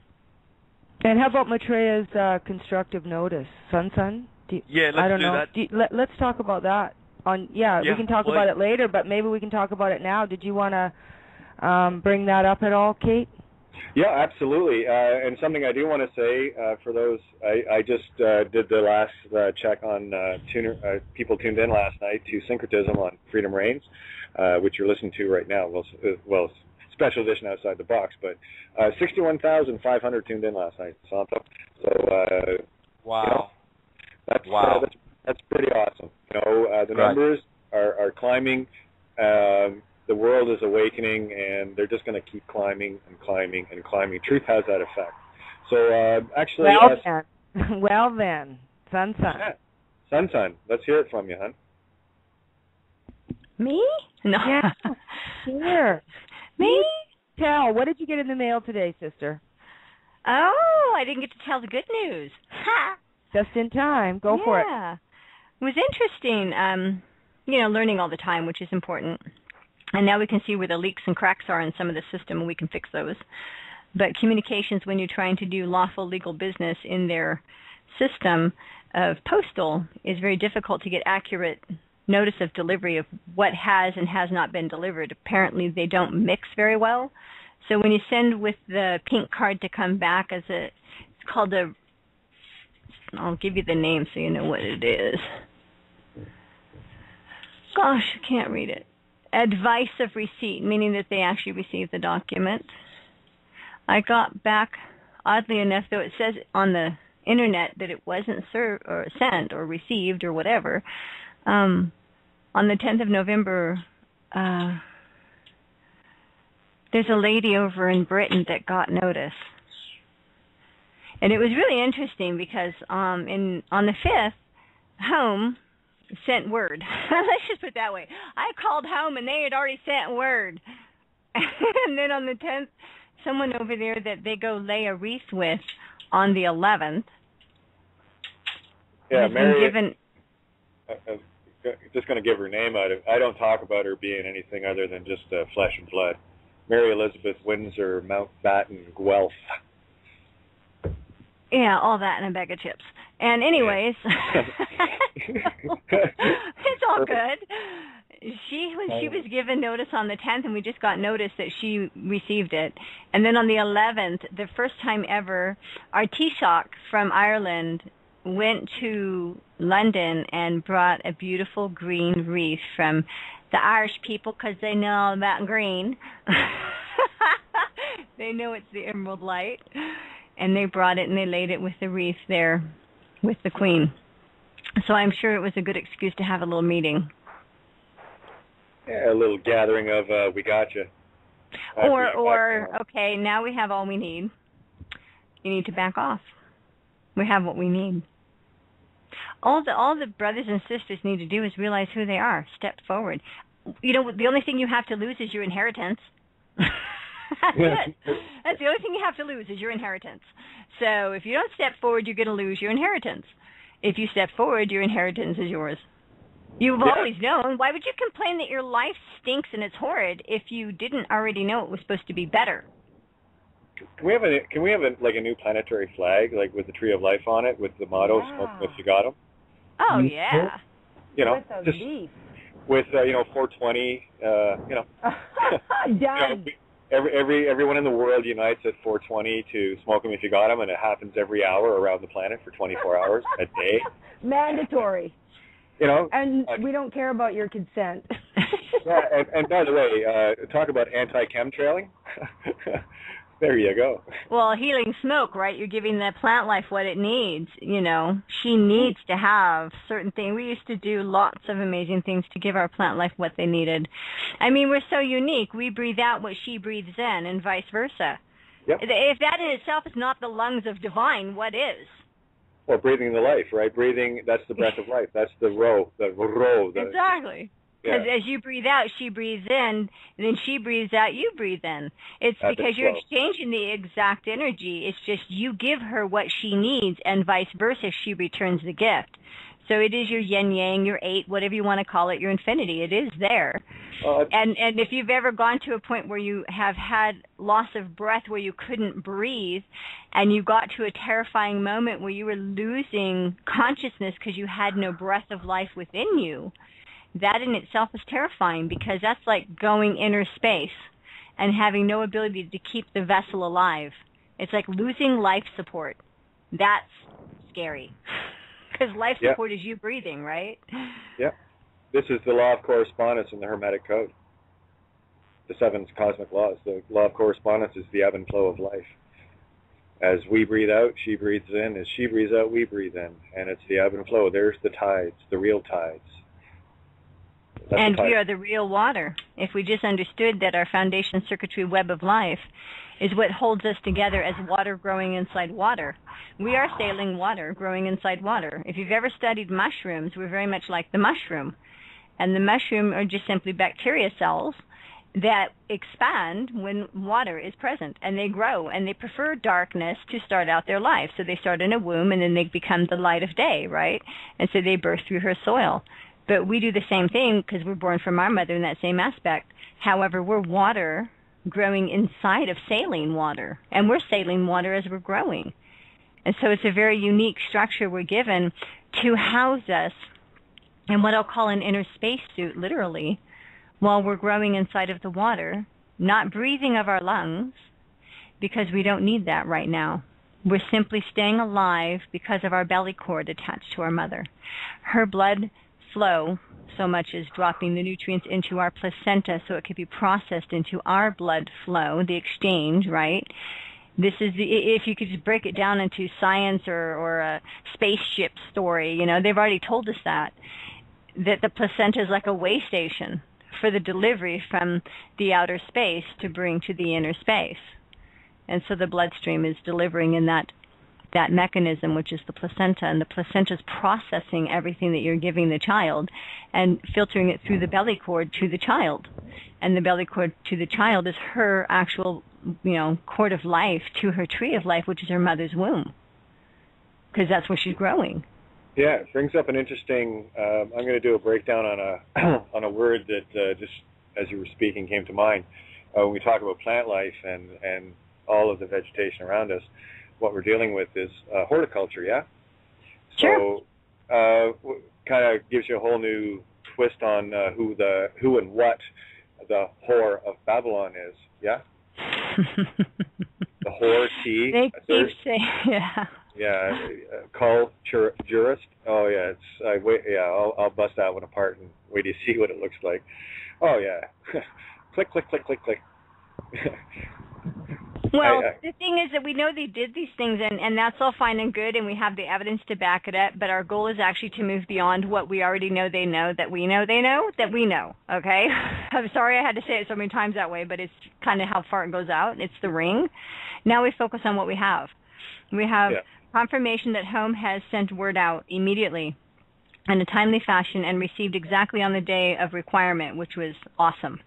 And how about Maitreya's constructive notice, Sun? Yeah, let's do that. Let's talk about that. We can talk about it later, but maybe we can talk about it now. Did you want to bring that up at all, Kate? Yeah, absolutely. And something I do want to say for those, I just did the last check on people tuned in last night to Syncretism on Freedom Reigns, which you're listening to right now. Well, special edition Outside the Box, but 61,500 tuned in last night, Santo. So wow, that's pretty awesome. The numbers are climbing. The world is awakening, and they're just going to keep climbing and climbing and climbing. Truth has that effect. So actually, well then, Sun. Yeah. Sun, let's hear it from you, hon. Me? No. Yeah. Here. Me? Tell. What did you get in the mail today, sister? Oh, I didn't get to tell the good news. Ha! Just in time. Go for it. Yeah. It was interesting, learning all the time, which is important. And now we can see where the leaks and cracks are in some of the system, and we can fix those. But communications, when you're trying to do lawful legal business in their system of postal, is very difficult to get accurate notice of delivery of what has and has not been delivered. Apparently, they don't mix very well. So when you send with the pink card to come back, it's called I'll give you the name so you know what it is. Gosh, I can't read it. Advice of receipt, meaning that they actually received the document. I got back, oddly enough, though it says on the internet that it wasn't served or sent or received or whatever. On the 10th of November, there's a lady over in Britain that got notice. And it was really interesting because on the 5th, Home sent word. Let's just put it that way. I called home and they had already sent word. And then on the 10th, someone over there that they go lay a wreath with on the 11th. Yeah, Mary. Just going to give her name out. I don't talk about her being anything other than just flesh and blood. Mary Elizabeth Windsor Mountbatten Guelph. Yeah, all that and a bag of chips. And anyways, it's all good. She was given notice on the 10th, and we just got notice that she received it. And then on the 11th, the first time ever, our Taoiseach from Ireland went to London and brought a beautiful green wreath from the Irish people, because they know all about green. They know it's the emerald light. And they brought it and they laid it with the wreath there with the Queen. So I'm sure it was a good excuse to have a little meeting. Yeah, a little gathering of we got you. Okay, now we have all we need. You need to back off. We have what we need. All the brothers and sisters need to do is realize who they are. Step forward. The only thing you have to lose is your inheritance. That's it. That's the only thing you have to lose is your inheritance. So if you don't step forward, you're going to lose your inheritance. If you step forward, your inheritance is yours. You've always known. Why would you complain that your life stinks and it's horrid if you didn't already know it was supposed to be better? Can we have a new planetary flag, like with the Tree of Life on it, with the motto "Smoke if you got 'em"? Oh yeah. Just with 420. Done. Everyone in the world unites at 420 to smoke them if you got them, and it happens every hour around the planet for 24 hours a day. Mandatory. And we don't care about your consent. Yeah, and by the way, talk about anti-chemtrailing. There you go. Well, healing smoke, right? You're giving the plant life what it needs. You know, she needs to have certain things. We used to do lots of amazing things to give our plant life what they needed. I mean, we're so unique. We breathe out what she breathes in, and vice versa. Yep. If that in itself is not the lungs of divine, what is? Well, breathing the life, right? Breathing, that's the breath of life. That's the row. Exactly. Because as you breathe out, she breathes in, and then she breathes out, you breathe in. It's because you're exchanging the exact energy. It's just you give her what she needs, and vice versa, she returns the gift. So it is your yin-yang, your eight, whatever you want to call it, your infinity. It is there. And if you've ever gone to a point where you have had loss of breath, where you couldn't breathe, and you got to a terrifying moment where you were losing consciousness because you had no breath of life within you, that in itself is terrifying, because that's like going inner space and having no ability to keep the vessel alive. It's like losing life support. That's scary. Because life support is you breathing, right? Yeah. This is the law of correspondence in the Hermetic Code. The 7 cosmic laws. The law of correspondence is the ebb and flow of life. As we breathe out, she breathes in. As she breathes out, we breathe in. And it's the ebb and flow. There's the tides, the real tides. And we are the real water. If we just understood that our foundation circuitry web of life is what holds us together as water growing inside water. We are sailing water growing inside water. If you've ever studied mushrooms, we're very much like the mushroom. And the mushroom are just simply bacteria cells that expand when water is present. And they grow, and they prefer darkness to start out their life. So they start in a womb, and then they become the light of day, right? And so they birth through her soil. But we do the same thing because we're born from our mother in that same aspect. However, we're water growing inside of saline water, and we're saline water as we're growing. And so it's a very unique structure we're given to house us in what I'll call an inner space suit, literally, while we're growing inside of the water, not breathing of our lungs, because we don't need that right now. We're simply staying alive because of our belly cord attached to our mother. Her blood flow so much as dropping the nutrients into our placenta so it could be processed into our blood flow, the exchange, right? This is if you could just break it down into science or a spaceship story, you know, they've already told us that the placenta is like a way station for the delivery from the outer space to bring to the inner space. And so the bloodstream is delivering in that mechanism, which is the placenta, and the placenta is processing everything that you're giving the child and filtering it through the belly cord to the child. And the belly cord to the child is her actual, cord of life to her tree of life, which is her mother's womb, because that's where she's growing. Yeah, it brings up an interesting, I'm going to do a breakdown on a word that just as you were speaking came to mind. When we talk about plant life and all of the vegetation around us, what we're dealing with is horticulture, yeah? Sure. So kind of gives you a whole new twist on who and what the whore of Babylon is, yeah? The whore tea. They keep saying, yeah. Yeah, culturist. Oh yeah, I'll bust that one apart and wait to see what it looks like. Oh yeah, click, click, click, click, click. Well, the thing is that we know they did these things, and that's all fine and good, and we have the evidence to back it up, but our goal is actually to move beyond what we already know they know, that we know they know, that we know, okay? I'm sorry I had to say it so many times that way, but it's kind of how far it goes out. It's the ring. Now we focus on what we have. We have confirmation that home has sent word out immediately in a timely fashion and received exactly on the day of requirement, which was awesome.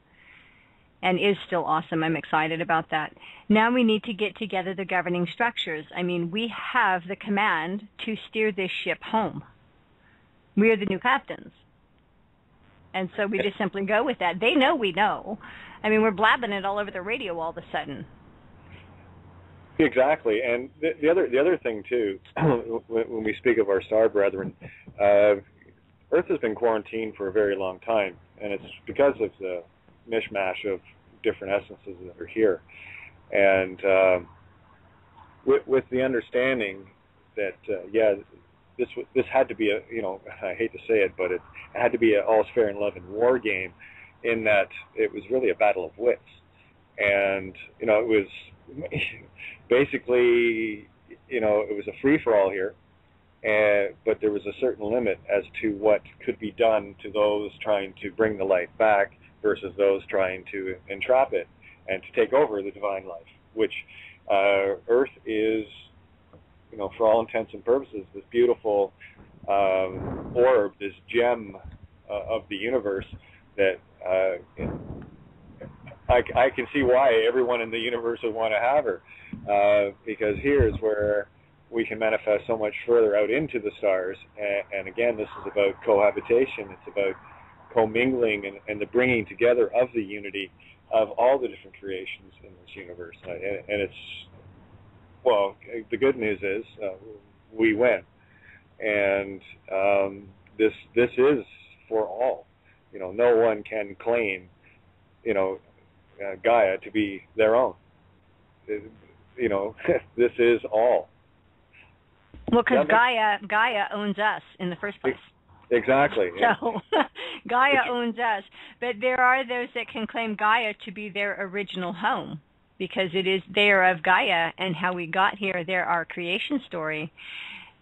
And is still awesome. I'm excited about that. Now we need to get together the governing structures. I mean, we have the command to steer this ship home. We are the new captains. And so we just simply go with that. They know we know. I mean, we're blabbing it all over the radio all of a sudden. Exactly. And the other thing, too, when we speak of our star brethren, Earth has been quarantined for a very long time. And it's because of the mishmash of different essences that are here, and with the understanding that this had to be a, I hate to say it, but it had to be an all's fair in love and war game, in that it was really a battle of wits, and it was basically, you know, it was a free-for-all here, but there was a certain limit as to what could be done to those trying to bring the light back versus those trying to entrap it and to take over the divine life, which Earth is, you know, for all intents and purposes, this beautiful orb, this gem of the universe that I can see why everyone in the universe would want to have her, because here is where we can manifest so much further out into the stars. And again, this is about cohabitation. It's about commingling and the bringing together of the unity of all the different creations in this universe. And it's, well, the good news is we win. And this is for all. You know, no one can claim, you know, Gaia to be their own. You know, this is all. Well, because Gaia owns us in the first place. Exactly. So Gaia owns us. But there are those that can claim Gaia to be their original home, because it is they are of Gaia, and how we got here, they're our creation story.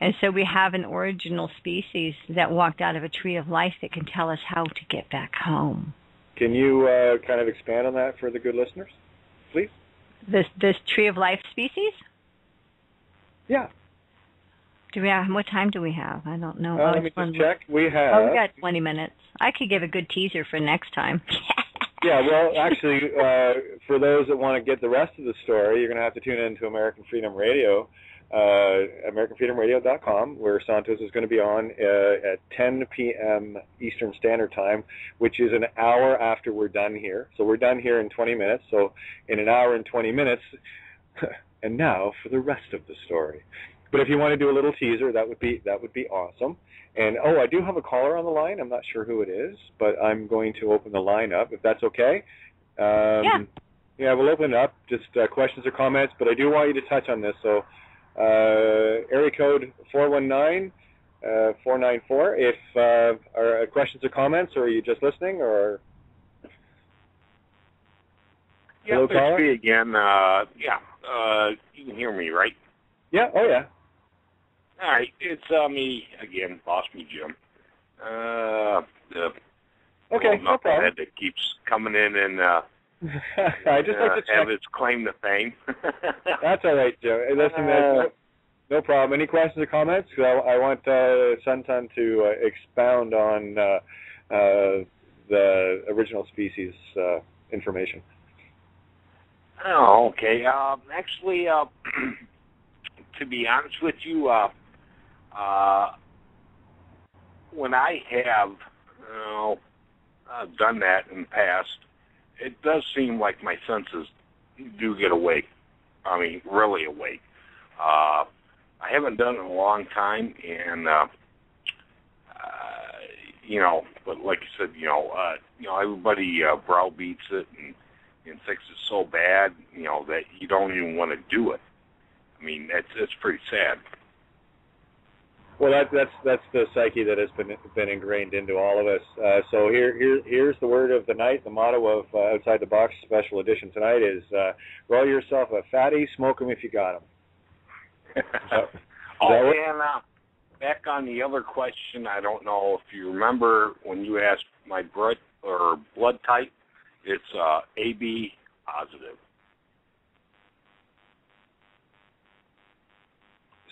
And so we have an original species that walked out of a tree of life that can tell us how to get back home. Can you kind of expand on that for the good listeners, please? This tree of life species? Yeah. Do we have, what time do we have? I don't know. Let me just check. We have... Oh, we got 20 minutes. I could give a good teaser for next time. Yeah, well, actually, for those that want to get the rest of the story, you're going to have to tune in to American Freedom Radio, AmericanFreedomRadio.com, where Santos is going to be on at 10 p.m. Eastern Standard Time, which is an hour after we're done here. So we're done here in 20 minutes. So in an hour and 20 minutes, and now for the rest of the story. But if you want to do a little teaser, that would be awesome. And, I do have a caller on the line. I'm not sure who it is, but I'm going to open the line up, if that's okay. Yeah, we'll open it up, just questions or comments, but I do want you to touch on this. So area code 419-494, if are questions or comments, or are you just listening, or... Yeah, hello, caller? It's me again. You can hear me, right? Yeah, oh yeah. All right, it's me again, Boss Me Jim. The okay, no problem. That keeps coming in and I just like to have its claim to fame. That's all right, Joe. Hey, listen, no problem. Any questions or comments? I want Sun to expound on the original species information. Oh, okay. Actually, to be honest with you, when I have done that in the past, it does seem like my senses do get awake. I mean, really awake. I haven't done it in a long time, and but like you said, everybody browbeats it and thinks it's so bad, that you don't even want to do it. I mean, it's pretty sad. Well, that's the psyche that has been ingrained into all of us. So here's the word of the night. The motto of Outside the Box Special Edition tonight is roll yourself a fatty, smoke 'em if you got 'em. And back on the other question, I don't know if you remember when you asked my blood type. It's AB positive.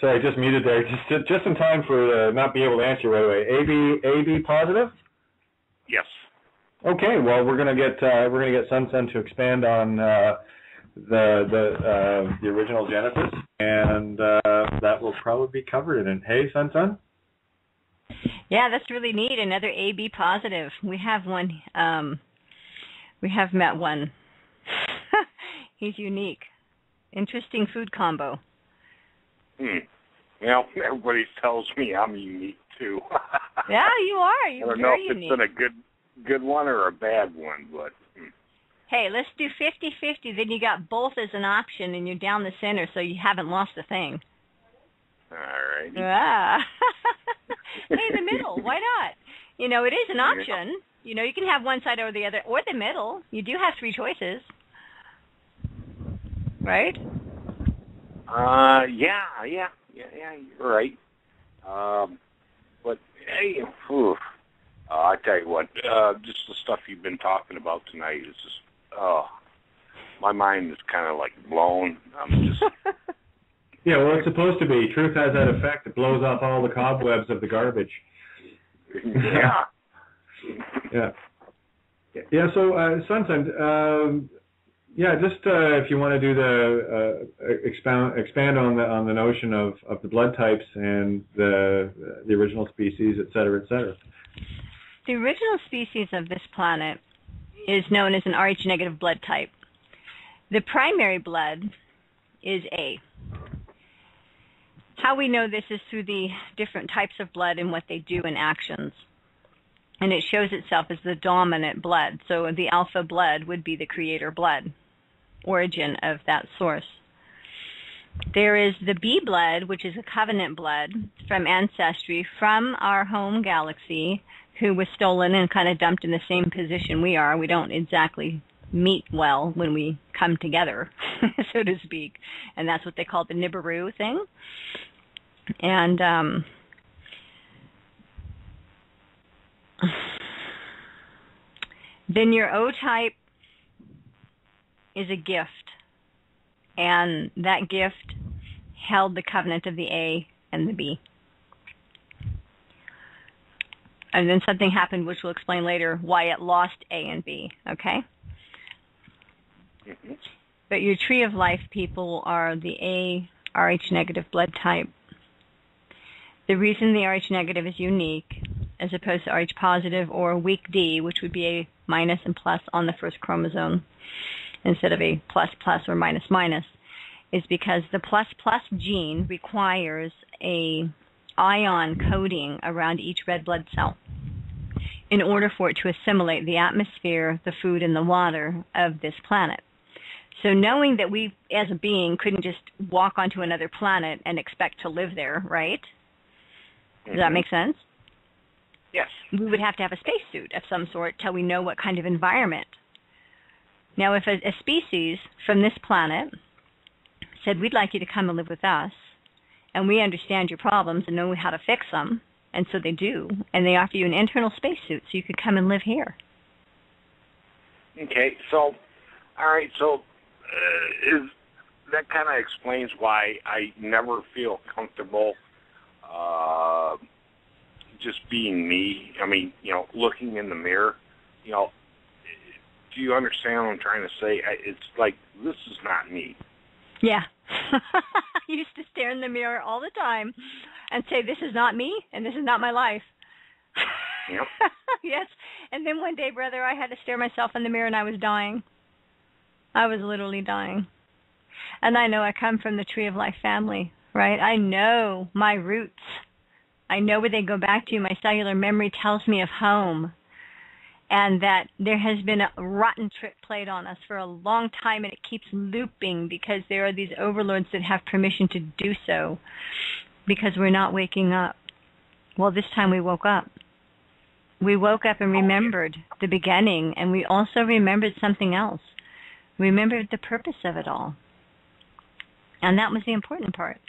Sorry, just muted there. Just in time for not be able to answer right away. AB positive? Yes. Okay. Well, we're gonna get Sun to expand on the original Genesis, and that will probably be covered in. Hey, Sun. Yeah, that's really neat. Another AB positive. We have one. We have met one. He's unique. Interesting food combo. Well, everybody tells me I'm unique too. Yeah, you are. You're I don't very know if unique. It's been a good one or a bad one, but. Hey, let's do 50-50. Then you got both as an option, and you're down the center, so you haven't lost a thing. All right. Ah. Hey, the middle. Why not? It is an option. You can have one side or the other, or the middle. You do have three choices. right? Yeah, you're right. But hey, I tell you what, just the stuff you've been talking about tonight is just, my mind is kind of like blown. I'm just. Yeah, well, it's supposed to be. Truth has that effect. It blows off all the cobwebs of the garbage. Yeah. Yeah. So, Sunshine, just if you want to do the expand on the notion of the blood types and the original species, et cetera, et cetera. The original species of this planet is known as an Rh negative blood type. The primary blood is A. How we know this is through the different types of blood and what they do in actions. And it shows itself as the dominant blood. So the alpha blood would be the creator blood, origin of that source. There is the B blood, which is a covenant blood from ancestry from our home galaxy, who was stolen and kind of dumped in the same position we are. We don't exactly meet well when we come together, so to speak. And that's what they call the Nibiru thing. And then your O type is a gift. And that gift held the covenant of the A and the B. And then something happened, which we'll explain later, why it lost A and B, okay? Mm-hmm. But your tree of life people are the A, Rh negative blood type. The reason the Rh negative is unique, as opposed to Rh positive or weak D, which would be a minus and plus on the first chromosome, instead of a plus plus or minus minus, is because the plus plus gene requires a ion coating around each red blood cell in order for it to assimilate the atmosphere, the food, and the water of this planet. So knowing that we, as a being, couldn't just walk onto another planet and expect to live there, right? Does that make sense? Yes. We would have to have a spacesuit of some sort till we know what kind of environment. Now, if a species from this planet said, we'd like you to come and live with us, and we understand your problems and know how to fix them, and so they do, and they offer you an internal spacesuit so you could come and live here. Okay, so, all right, so that kind of explains why I never feel comfortable just being me. I mean, looking in the mirror, do you understand what I'm trying to say? It's like, this is not me. Yeah. I used to stare in the mirror all the time and say, this is not me and this is not my life. Yep. Yes. And then one day, brother, I had to stare myself in the mirror and I was dying. I was literally dying. And I know I come from the Tree of Life family, right? I know my roots. I know where they go back to. My cellular memory tells me of home. And that there has been a rotten trick played on us for a long time, and it keeps looping because there are these overlords that have permission to do so because we're not waking up. Well, this time we woke up. We woke up and remembered the beginning, and we also remembered something else. We remembered the purpose of it all. And that was the important part.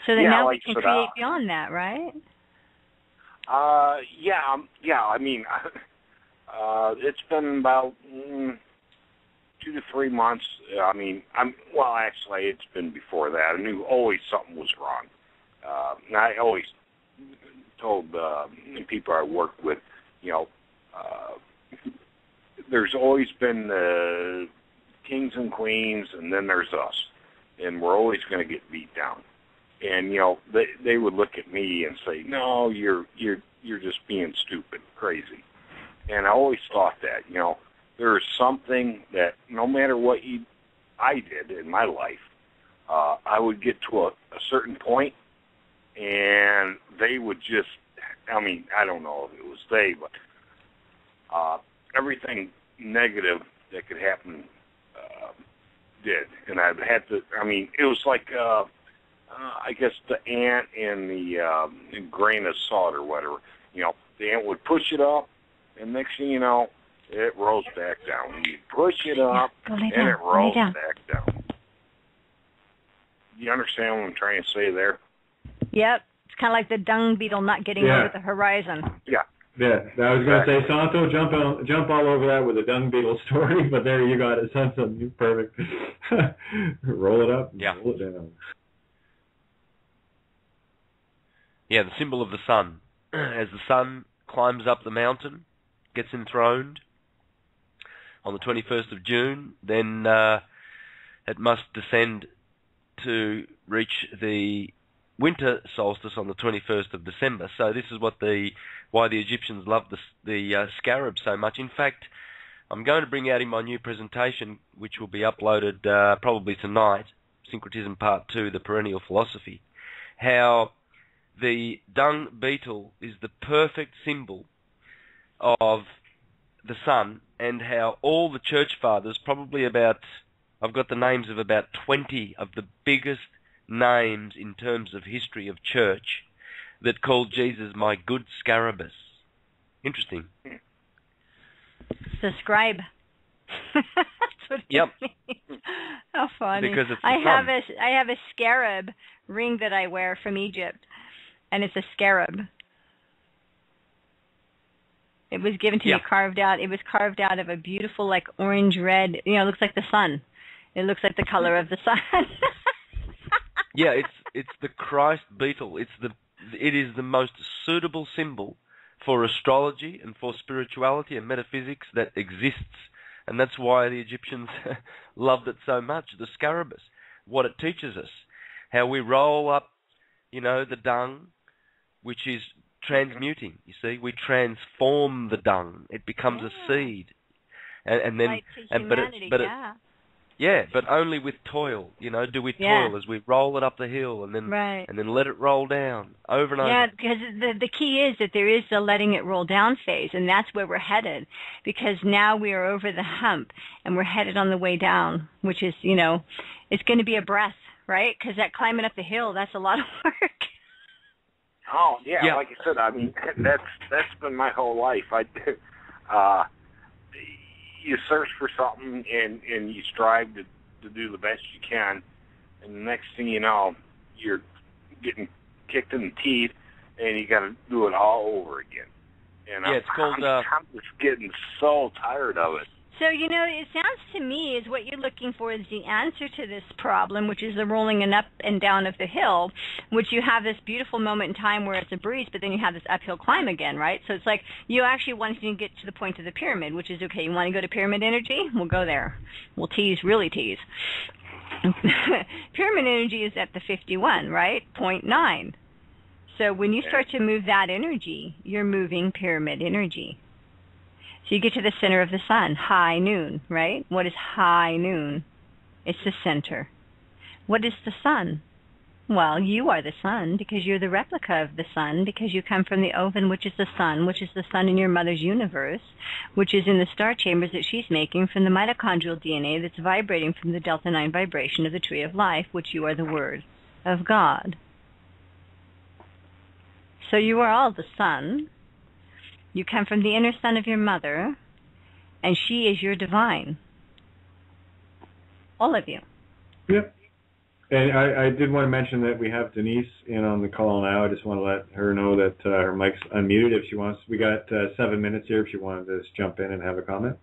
So that now we can create beyond that, right? Yeah. I mean, it's been about 2 to 3 months. I mean, actually, it's been before that. I knew always something was wrong. And I always told people I worked with, there's always been the kings and queens, and then there's us, and we're always going to get beat down. And they would look at me and say, "No, you're just being stupid, crazy." And I always thought that there's something that no matter what I did in my life, I would get to a certain point, and they would just. I mean, I don't know if it was they, but everything negative that could happen did, and I had to. I mean, it was like. I guess the ant and the grain of salt or whatever. The ant would push it up, and next thing you know, it rolls back down. You push it up, and it rolls back down. You understand what I'm trying to say there? Yep. It's kind of like the dung beetle not getting over the horizon. Yeah. Yeah, I was going to say, Santo, jump all over that with a dung beetle story, but there you got it, Santo. Perfect. Roll it up, roll it down. Yeah, the symbol of the sun. As the sun climbs up the mountain, gets enthroned on the 21st of June, then it must descend to reach the winter solstice on the 21st of December. So this is why the Egyptians loved the scarab so much. In fact, I'm going to bring out in my new presentation, which will be uploaded probably tonight, Syncretism Part 2, The Perennial Philosophy, how the dung beetle is the perfect symbol of the sun, and how all the church fathers, probably about, I've got the names of about 20 of the biggest names in terms of history of church, that called Jesus my good Scarabus. Interesting. It's a scribe. That's what it means. How funny. Because it's I have a scarab ring that I wear from Egypt, and it's a scarab. It was given to me carved out. It was carved out of a beautiful, like, orange red. You know, it looks like the sun. It looks like the color of the sun. Yeah, it's the Christ beetle. It is the most suitable symbol for astrology and for spirituality and metaphysics that exists, and that's why the Egyptians loved it so much. The scarabus, what it teaches us, how we roll up, the dung, which is transmuting. You see, we transform the dung; it becomes a seed, and then, but only with toil. Do we toil as we roll it up the hill, and then let it roll down over and over. Yeah, because the key is that there is the letting it roll down phase, and that's where we're headed. Because now we are over the hump, and we're headed on the way down, which is, it's going to be a breath, right? Because that climbing up the hill, that's a lot of work. Oh yeah, like I said, I mean that's been my whole life. You search for something and you strive to do the best you can, and the next thing you know, you're getting kicked in the teeth, and you got to do it all over again. And it's called. I'm just getting so tired of it. So, it sounds to me as what you're looking for is the answer to this problem, which is the rolling and up and down of the hill, which you have this beautiful moment in time where it's a breeze, but then you have this uphill climb again, right? So it's like you actually want to get to the point of the pyramid, which is, okay, you want to go to pyramid energy? We'll go there. We'll really tease. Pyramid energy is at the 51, right? 0.9. So when you start to move that energy, you're moving pyramid energy. So you get to the center of the sun, high noon, right? What is high noon? It's the center. What is the sun? Well, you are the sun because you're the replica of the sun, because you come from the ovum, which is the sun in your mother's universe, which is in the star chambers that she's making from the mitochondrial DNA that's vibrating from the Delta 9 vibration of the tree of life, which you are the Word of God. So you are all the sun. You come from the inner sun of your mother, and she is your divine. All of you. Yep. And I did want to mention that we have Denise in on the call now. I just want to let her know that her mic's unmuted if she wants. We got 7 minutes here if she wanted to just jump in and have a comment.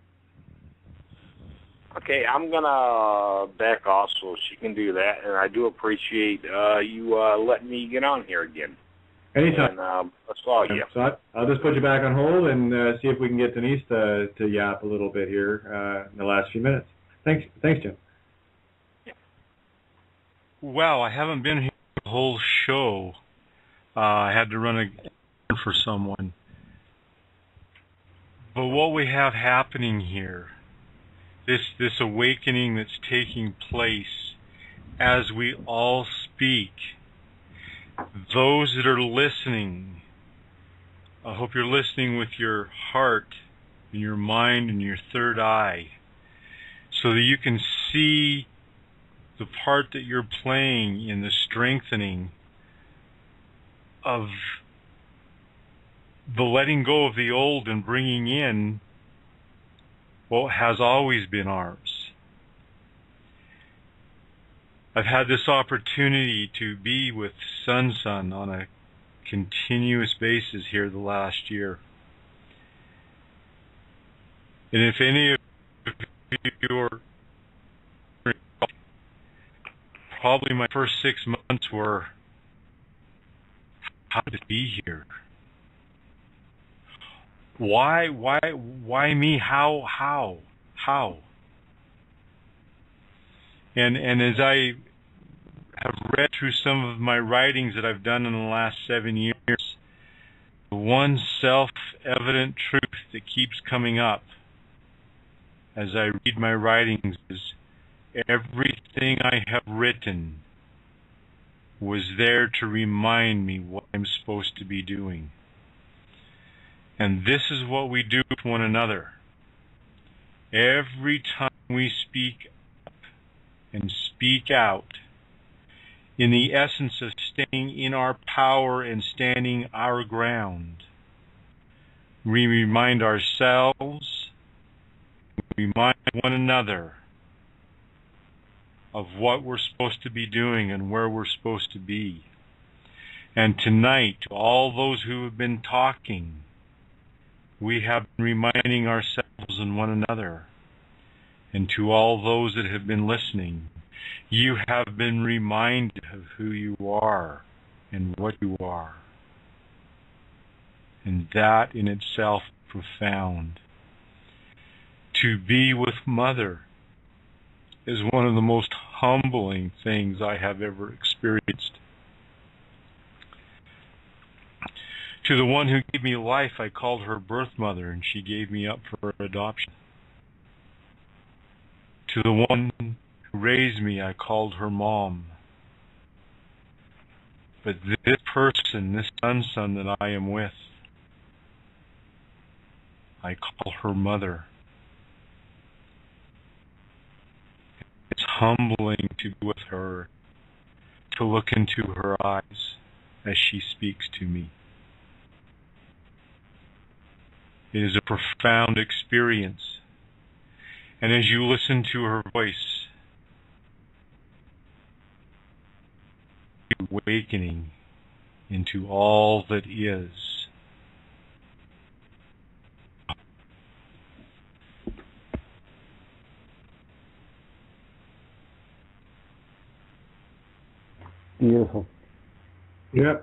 Okay, I'm going to back off so she can do that, and I do appreciate you letting me get on here again. Anytime. And that's all, So I'll just put you back on hold and see if we can get Denise to yap a little bit here in the last few minutes. Thanks, Jim. Wow, I haven't been here the whole show. I had to run a for someone. But what we have happening here, this awakening that's taking place as we all speak, those that are listening, I hope you're listening with your heart and your mind and your third eye so that you can see the part that you're playing in the strengthening of the letting go of the old and bringing in what has always been ours. I've had this opportunity to be with Sun on a continuous basis here the last year. And if any of you are, probably my first 6 months were, how did it be here? Why me? How? And as I have read through some of my writings that I've done in the last 7 years, the one self-evident truth that keeps coming up as I read my writings is everything I have written was there to remind me what I'm supposed to be doing. And this is what we do with one another. Every time we speak up and speak out, in the essence of staying in our power and standing our ground, we remind ourselves, we remind one another of what we're supposed to be doing and where we're supposed to be. And tonight, to all those who have been talking, we have been reminding ourselves and one another. And to all those that have been listening, you have been reminded of who you are and what you are. And that in itself is profound. To be with Mother is one of the most humbling things I have ever experienced. To the one who gave me life, I called her birth mother, and she gave me up for adoption. To the one who raised me, I called her mom. But this person, this Sun that I am with, I call her mother. It's humbling to be with her, to look into her eyes as she speaks to me. It is a profound experience. And as you listen to her voice, you're awakening into all that is. Beautiful. Yeah.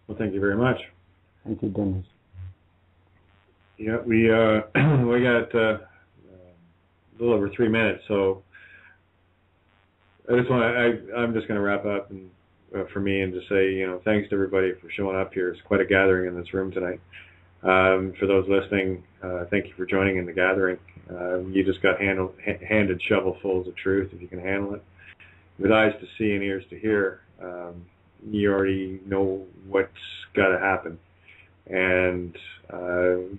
Well, thank you very much. Thank you, Dennis. Yeah, we got a little over 3 minutes, so I'm just going to wrap up and for me and just say, thanks to everybody for showing up here. It's quite a gathering in this room tonight. For those listening, thank you for joining in the gathering. You just got handed shovelfuls of truth if you can handle it. With eyes to see and ears to hear, you already know what's got to happen. And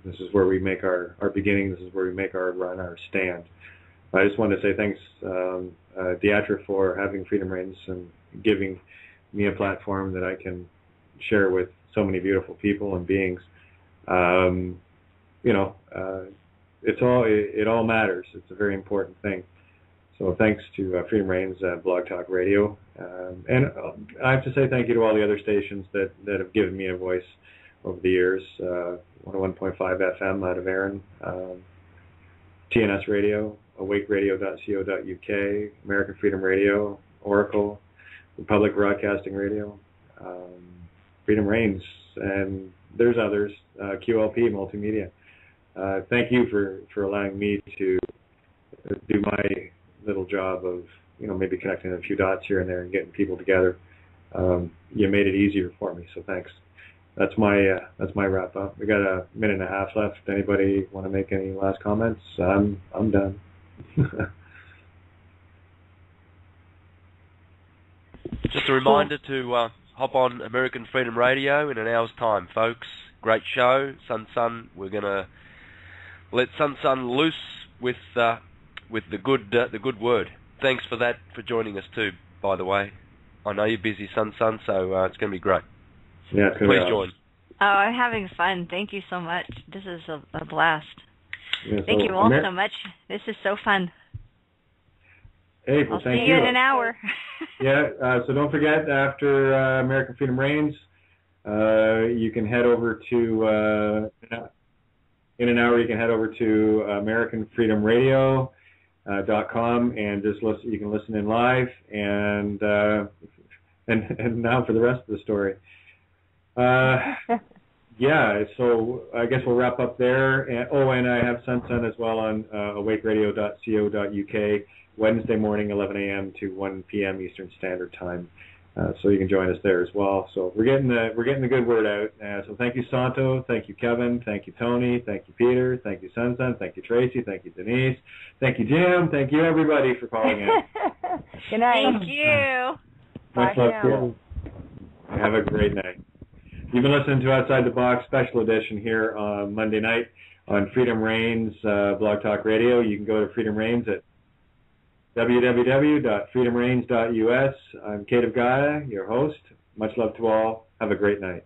this is where we make our beginning. This is where we make our run, our stand. I just want to say thanks, Deatra, for having Freedom Reigns and giving me a platform that I can share with so many beautiful people and beings. It all matters. It's a very important thing. So thanks to Freedom Reigns, Blog Talk Radio. And I have to say thank you to all the other stations that have given me a voice over the years. 101.5 FM out of Erin, TNS Radio, awakeradio.co.uk, American Freedom Radio, Oracle, Republic Broadcasting Radio, Freedom Reigns, and there's others, QLP Multimedia. Thank you for allowing me to do my little job of maybe connecting a few dots here and there and getting people together. You made it easier for me, so thanks. That's my wrap up. We got a minute and a half left. Anybody want to make any last comments? I'm done. Just a reminder to hop on American Freedom Radio in an hour's time, folks. Great show, Sun. We're gonna let Sun loose with the good word. Thanks for that, for joining us too. By the way, I know you're busy, Sun, so it's gonna be great. Yeah, please join. Oh, I'm having fun. Thank you so much. This is a blast. Thank you all so much. This is so fun. Hey, well, I'll see you in an hour. Yeah, so don't forget, after American Freedom Reigns, you can head over to, in an hour, you can head over to AmericanFreedomRadio.com and just listen. You can listen in live, and now for the rest of the story. Yeah, so I guess we'll wrap up there. And I have Sun as well on awakeradio.co.uk, Wednesday morning, 11 a.m. to 1 p.m. Eastern Standard Time. So you can join us there as well. So we're getting the good word out. So thank you, Santo. Thank you, Kevin. Thank you, Tony. Thank you, Peter. Thank you, Sun. Thank you, Tracy. Thank you, Denise. Thank you, Jim. Thank you, everybody, for calling in. Good night. Thank you. Much love to you. Have a great night. You've been listening to Outside the Box Special Edition here on Monday night on Freedom Reigns Blog Talk Radio. You can go to Freedom Reigns at www.freedomreigns.us. I'm Kate of Gaia, your host. Much love to all. Have a great night.